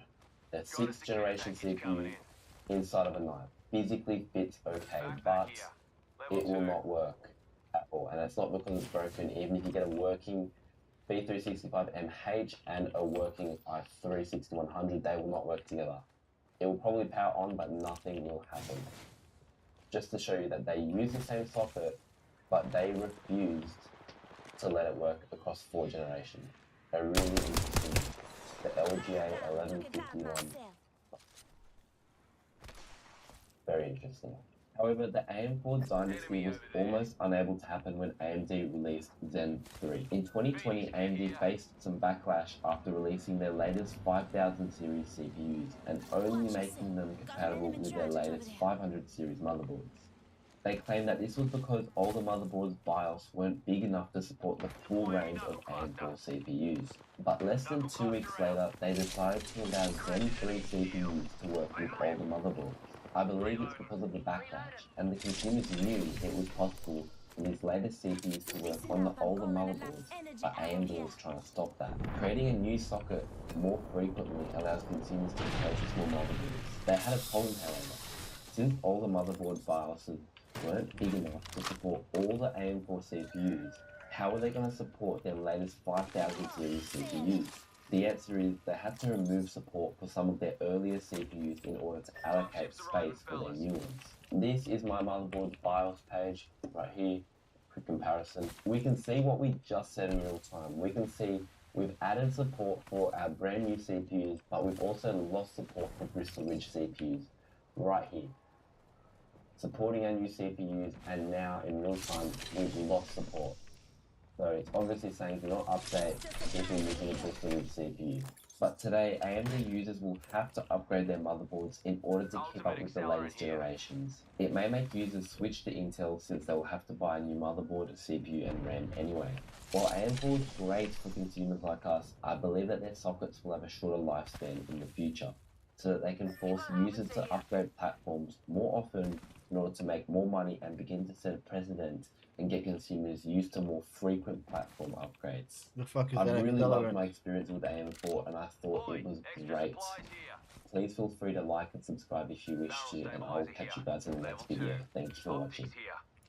The 6th generation CPU inside of a 9th. Physically fits okay, but it will not work at all. And that's not because it's broken. Even if you get a working B365MH and a working i3-6100, they will not work together. It will probably power on, but nothing will happen. Just to show you that they use the same socket, but they refused to let it work across 4 generations. A really interesting, the LGA 1151. Very interesting. However, the AM4 dynasty was almost unable to happen when AMD released Zen 3. In 2020, AMD faced some backlash after releasing their latest 5000 series CPUs and only making them compatible with their latest 500 series motherboards. They claimed that this was because older motherboards' BIOS weren't big enough to support the full range of AM4 CPUs. But less than 2 weeks later, they decided to allow Zen 3 CPUs to work with older motherboards. I believe it's because of the backlash, and the consumers knew it was possible for these latest CPUs to work on the older motherboards, but AMD was trying to stop that. Creating a new socket more frequently allows consumers to purchase more motherboards. They had a problem, however. Since all the motherboard BIOSes weren't big enough to support all the AM4 CPUs, how are they going to support their latest 5000 series CPUs? The answer is they had to remove support for some of their earlier CPUs in order to allocate space for their new ones. This is my motherboard's BIOS page right here. Quick comparison. We can see what we just said in real time. We can see we've added support for our brand new CPUs, but we've also lost support for Bristol Ridge CPUs right here. Supporting our new CPUs, and now in real time we've lost support. So it's obviously saying do not update if you're using a Bristol Ridge CPU. But today, AMD users will have to upgrade their motherboards in order to keep up with the latest generations. It may make users switch to Intel since they will have to buy a new motherboard, CPU and RAM anyway. While AM4 is great for consumers like us, I believe that their sockets will have a shorter lifespan in the future, so that they can force users to upgrade platforms more often in order to make more money and begin to set a precedent and get consumers used to more frequent platform upgrades. The fuck is I that? really loved my experience with AM4 and I thought it was great. Please feel free to like and subscribe if you wish to, and I'll catch you guys in the next video. Thank you for watching.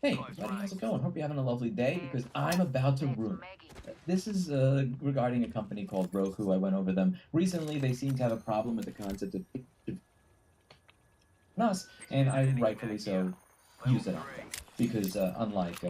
Hey, everybody, how's it going? Hope you're having a lovely day, because I'm about to ruin it. This is regarding a company called Roku. I went over them recently. They seem to have a problem with the concept of us, and I rightfully so use it on them. Because unlike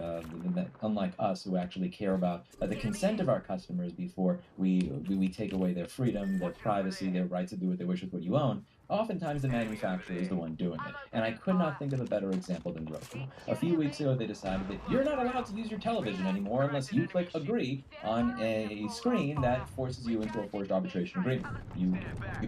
us, who actually care about the consent of our customers before we take away their freedom, their privacy, their right to do what they wish with what you own, oftentimes the manufacturer is the one doing it. And I could not think of a better example than Roku. A few weeks ago, they decided that you're not allowed to use your television anymore unless you click agree on a screen that forces you into a forced arbitration agreement. You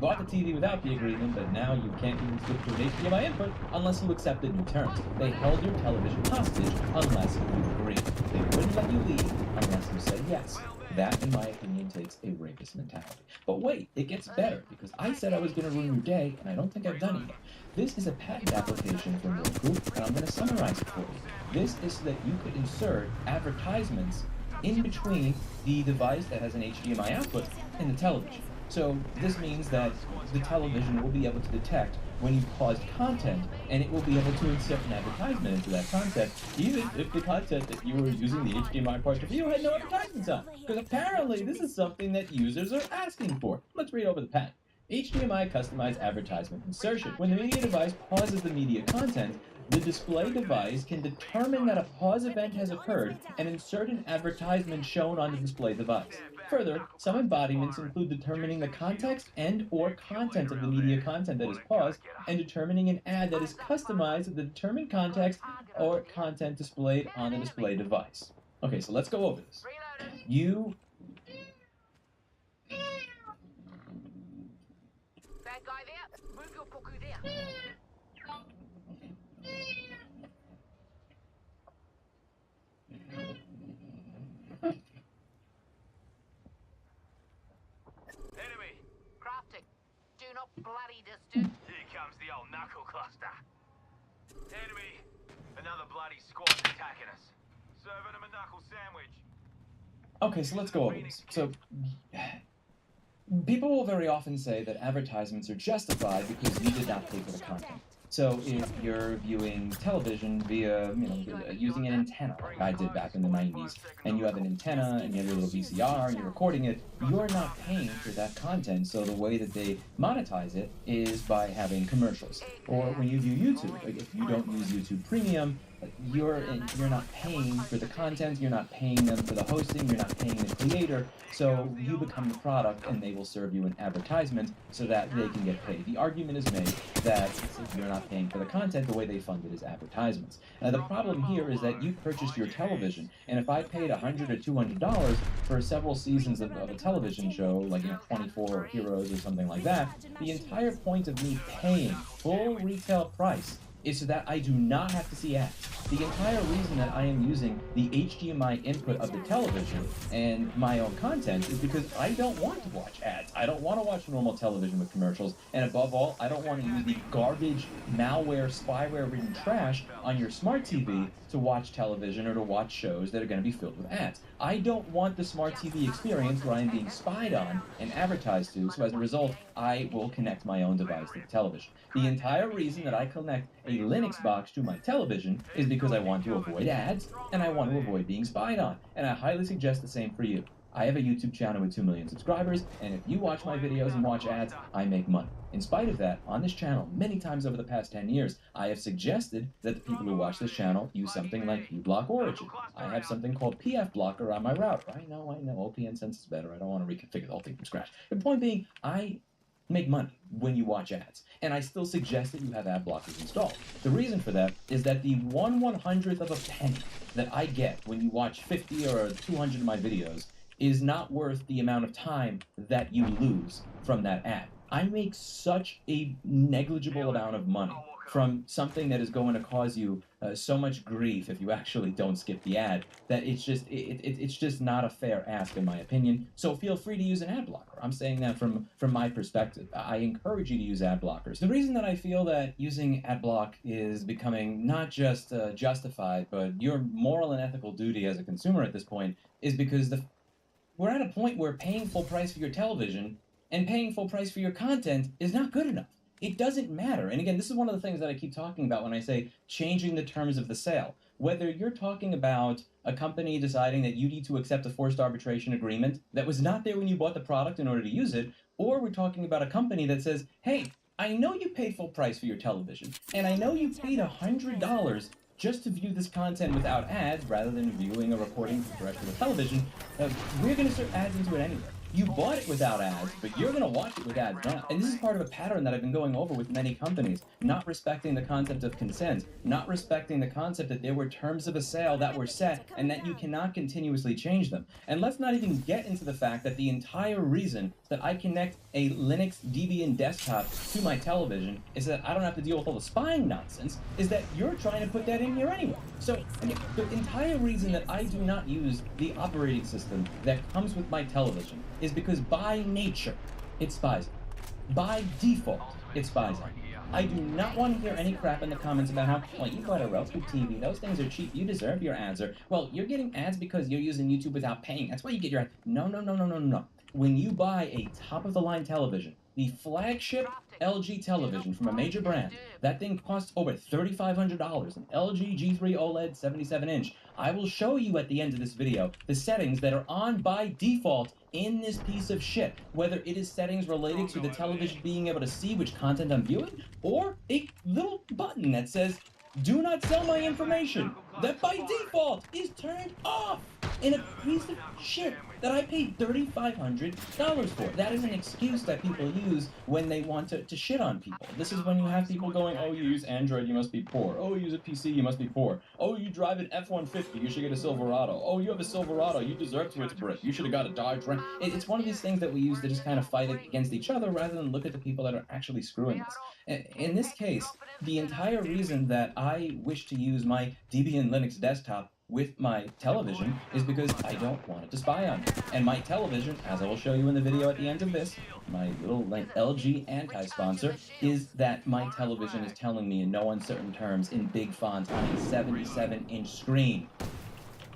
bought the TV without the agreement, but now you can't even switch to an HDMI input unless you accepted new terms. They held your television hostage unless you agreed. They wouldn't let you leave unless you said yes. That, in my opinion, takes a rapist mentality. But wait, it gets better, because I said I was going to ruin your day, and I don't think I've done it yet. This is a patent application from Roku, and I'm going to summarize it for you. This is so that you could insert advertisements in between the device that has an HDMI output and the television. So this means that the television will be able to detect when you paused content, and it will be able to insert an advertisement into that content, even if the content that you were using the HDMI part to view had no advertisements on. Because apparently this is something that users are asking for. Let's read over the patent. HDMI customized advertisement insertion. When the media device pauses the media content, the display device can determine that a pause event has occurred and insert an advertisement shown on the display device. Further, some embodiments include determining the context and/or content of the media content that is paused, and determining an ad that is customized to the determined context or content displayed on the display device. Okay, so let's go over this. Bad guy there. Move your puku there. Enemy. Crafting. Do not bloody disturb. Here comes the old knuckle cluster. Enemy. Another bloody squad's attacking us. Serving them a knuckle sandwich. Okay, so let's go over this. So, people will very often say that advertisements are justified because you did not pay for the content. So if you're viewing television via, using an antenna, like I did back in the 90s, and you have an antenna and you have your little VCR and you're recording it, you're not paying for that content. So the way that they monetize it is by having commercials. Or when you view YouTube, like if you don't use YouTube Premium, you're not paying for the content, you're not paying them for the hosting, you're not paying the creator, so you become the product and they will serve you an advertisement so that they can get paid. The argument is made that if you're not paying for the content, the way they fund it is advertisements. Now the problem here is that you purchased your television, and if I paid $100 or $200 for several seasons of a television show, like 24 Heroes or something like that, the entire point of me paying full retail price is so that I do not have to see ads. The entire reason that I am using the HDMI input of the television and my own content is because I don't want to watch ads. I don't want to watch normal television with commercials, and above all, I don't want to use the garbage, malware, spyware-ridden trash on your smart TV to watch television or to watch shows that are going to be filled with ads. I don't want the smart TV experience where I am being spied on and advertised to, so as a result, I will connect my own device to the television. The entire reason that I connect a Linux box to my television is because I want to avoid ads and I want to avoid being spied on. And I highly suggest the same for you. I have a YouTube channel with 2 million subscribers, and if you watch my videos and watch ads, I make money. In spite of that, on this channel, many times over the past 10 years, I have suggested that the people who watch this channel use something like uBlock Origin. I have something called PF Blocker on my router. I know, OPN Sense is better. I don't want to reconfigure the whole thing from scratch. The point being, I make money when you watch ads, and I still suggest that you have ad blockers installed. The reason for that is that the 1/100th of a penny that I get when you watch 50 or 200 of my videos is not worth the amount of time that you lose from that ad. I make such a negligible amount of money from something that is going to cause you so much grief if you actually don't skip the ad that it's just not a fair ask in my opinion. So feel free to use an ad blocker. I'm saying that from my perspective. I encourage you to use ad blockers. The reason that I feel that using ad block is becoming not just justified, but your moral and ethical duty as a consumer at this point is because we're at a point where paying full price for your television and paying full price for your content is not good enough. It doesn't matter. And again, this is one of the things that I keep talking about when I say changing the terms of the sale. Whether you're talking about a company deciding that you need to accept a forced arbitration agreement that was not there when you bought the product in order to use it, or we're talking about a company that says, hey, I know you paid full price for your television, and I know you paid $100 just to view this content without ads rather than viewing or recording direct to the television. We're going to insert ads into it anyway. You bought it without ads, but you're going to watch it with ads now. And this is part of a pattern that I've been going over with many companies, not respecting the concept of consent, not respecting the concept that there were terms of a sale that were set and that you cannot continuously change them. And let's not even get into the fact that the entire reason that I connect a Linux Debian desktop to my television is that I don't have to deal with all the spying nonsense, is that you're trying to put that in here anyway. So the entire reason that I do not use the operating system that comes with my television is because by nature, it spies. By default, it spies on. I do not want to hear any crap in the comments about how, well, you bought a Roku TV, those things are cheap, you deserve your ads, or, well, you're getting ads because you're using YouTube without paying, that's why you get your ads. No. When you buy a top-of-the-line television, the flagship LG television from a major brand, that thing costs over $3,500, an LG G3 OLED 77-inch. I will show you at the end of this video the settings that are on by default in this piece of shit, whether it is settings related to the television being able to see which content I'm viewing, or a little button that says, do not sell my information, that by default is turned off in a piece of shit that I paid $3,500 for. That is an excuse that people use when they want to shit on people. This is when you have people going, oh, you use Android, you must be poor. Oh, you use a PC, you must be poor. Oh, you drive an F-150, you should get a Silverado. Oh, you have a Silverado, you deserve to its brick. You should have got a Dodge Ram. It's one of these things that we use to just kind of fight against each other rather than look at the people that are actually screwing us. In this case, the entire reason that I wish to use my Debian Linux desktop with my television is because I don't want it to spy on me. And my television, as I will show you in the video at the end of this, my little LG anti-sponsor, is that my television is telling me in no uncertain terms in big font on a 77-inch screen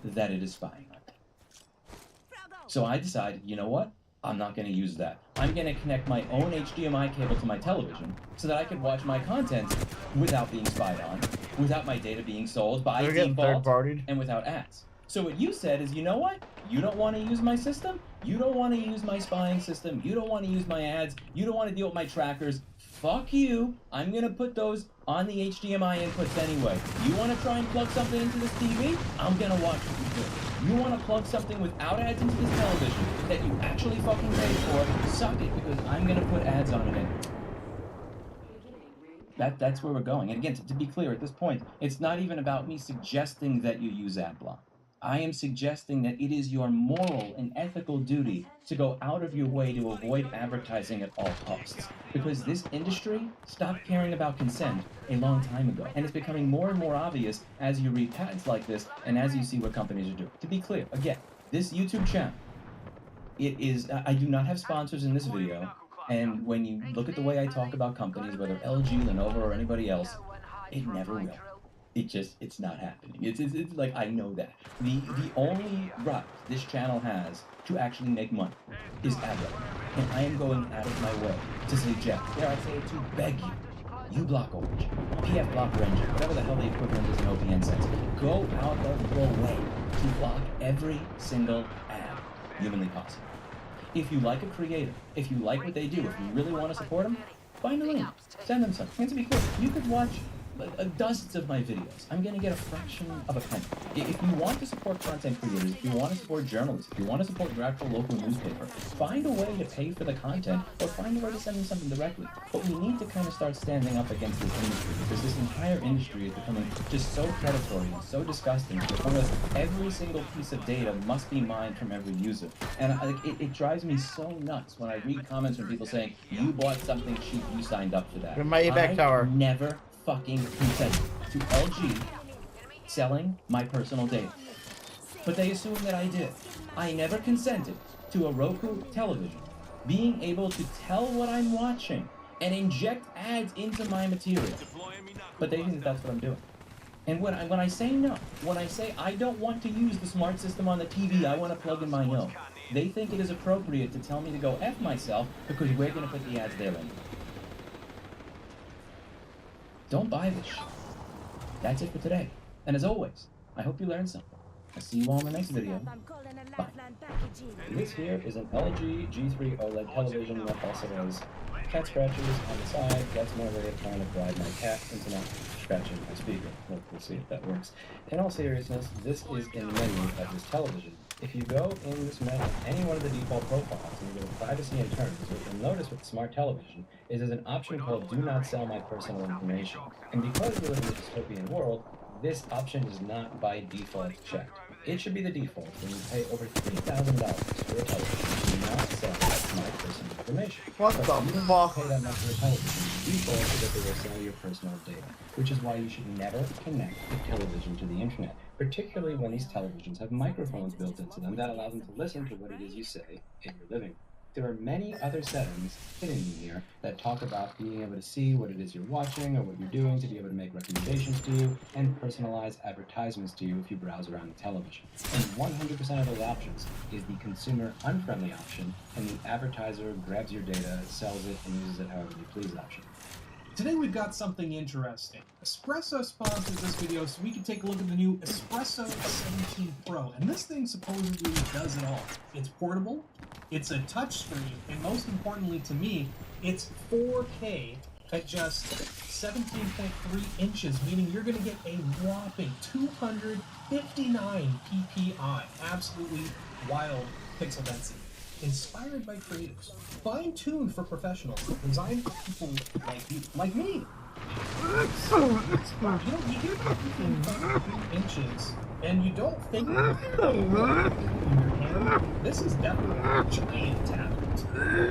that it is spying on me. So I decided, you know what? I'm not going to use that. I'm going to connect my own HDMI cable to my television so that I can watch my content without being spied on, without my data being sold by default, and without ads. So what you said is, you know what? You don't want to use my system? You don't want to use my spying system? You don't want to use my ads? You don't want to deal with my trackers? Fuck you. I'm going to put those on the HDMI inputs anyway. You want to try and plug something into this TV? I'm going to watch what you do. You want to plug something without ads into this television that you actually fucking paid for? Suck it, because I'm going to put ads on it anyway. That's where we're going. And again, to be clear, at this point, it's not even about me suggesting that you use AdBlock. I am suggesting that it is your moral and ethical duty to go out of your way to avoid advertising at all costs. Because this industry stopped caring about consent a long time ago. And it's becoming more and more obvious as you read patents like this and as you see what companies are doing. To be clear, again, this YouTube channel, it is, I do not have sponsors in this video. And when you look at the way I talk about companies, whether LG, Lenovo, or anybody else, it never will. It's not happening. It's like, I know that. The only route this channel has to actually make money is ad revenue. And I am going out of my way to suggest, dare I say, to beg you, uBlock Orange, PF Blocker Engine, whatever the hell the equivalent is in OPN sense, go out of your way to block every single ad humanly possible. If you like a creator, if you like what they do, if you really want to support them, find a link, send them something. And to be clear, you could watch dozens of my videos. I'm going to get a fraction of a penny. If you want to support content creators, if you want to support journalists, if you want to support your actual local newspaper, find a way to pay for the content or find a way to send them something directly. But we need to kind of start standing up against this industry because this entire industry is becoming just so predatory and so disgusting to the point that every single piece of data must be mined from every user. And it drives me so nuts when I read comments from people saying, you bought something cheap, you signed up for that. I never fucking consented to LG selling my personal data. But they assume that I did. I never consented to a Roku television being able to tell what I'm watching and inject ads into my material. But they think that that's what I'm doing. And when I say no, when I say I don't want to use the smart system on the TV, I want to plug in my own, they think it is appropriate to tell me to go F myself because we're going to put the ads there anyway. Don't buy this shit. That's it for today. And as always, I hope you learned something. I'll see you all in the next video. Bye. This here is an LG G3 OLED television that also has cat scratchers on the side. That's my way of trying to bribe my cat into not scratching my speaker. We'll see if that works. In all seriousness, this is in the menu of this television. If you go in this menu, any one of the default profiles, and you go to privacy and terms, what you'll notice with the smart television is there's an option called do not sell my personal information. And because we live in a dystopian world, this option is not by default checked. It should be the default when you pay over $3,000 for a television. Do not sell my personal information. What the fuck? You don't pay that much for a television. The default is that they will sell your personal data, which is why you should never connect a television to the internet, particularly when these televisions have microphones built into them that allow them to listen to what it is you say in your living room. There are many other settings hidden in here that talk about being able to see what it is you're watching or what you're doing, to be able to make recommendations to you, and personalize advertisements to you if you browse around the television. And 100% of those options is the consumer unfriendly option, and the advertiser grabs your data, sells it, and uses it however they please option. Today we've got something interesting. Espresso sponsored this video so we can take a look at the new Espresso 17 Pro. And this thing supposedly does it all. It's portable, it's a touchscreen, and most importantly to me, it's 4K at just 17.3 inches, meaning you're going to get a whopping 259 ppi. Absolutely wild pixel density. Inspired by creators, fine-tuned for professionals, designed for people like you, like me. You know, you hear 2.3 inches, and you don't think in your hand. This is definitely a giant tablet.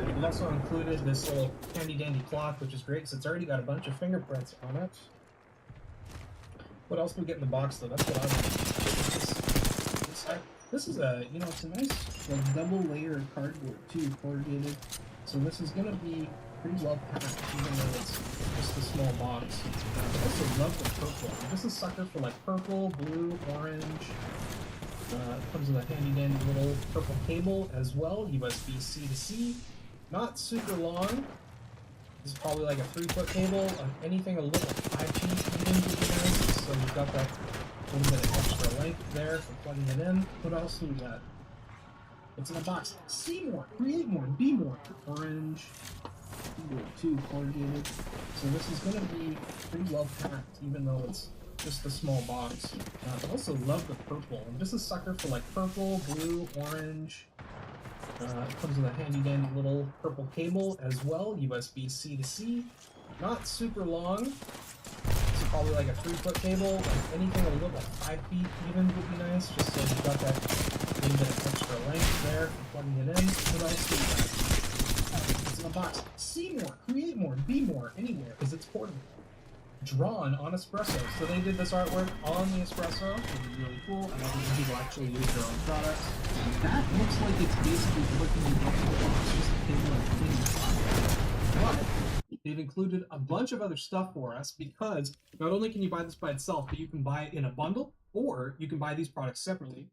We've also included this little handy-dandy cloth, which is great because it's already got a bunch of fingerprints on it. What else do we get in the box, though? That's what I want. This is a, you know, it's a nice like, double layer cardboard too, corrugated. So this is gonna be pretty well packed, even though it's just a small box. I also love the purple. This is sucker for like purple, blue, orange. It comes with a handy dandy little purple cable as well, USB-C to C. Not super long. This is probably like a 3-foot cable. Anything a little 5 feet even would be nice. So you've got that little bit of extra length there for plugging it in. What else do we got? It's in a box. See more, create more, be more. Orange. Too corrugated. So this is going to be pretty well packed, even though it's just a small box. I also love the purple. And this is sucker for like purple, blue, orange. It comes with a handy dandy little purple cable as well, USB-C to C. Not super long. It's probably like a 3-foot cable. Like anything a little like 5 feet even would be nice, just so you've got that little bit of extra length there for plugging it in. What else do we got? It's in a box. See more, create more, be more, anywhere, because it's portable. Drawn on espresso. So they did this artwork on the espresso, which is really cool. I don't think people actually use their own products. And that looks like it's basically looking identical. It's just a table and clean. But they've included a bunch of other stuff for us because not only can you buy this by itself, but you can buy it in a bundle, or you can buy these products separately.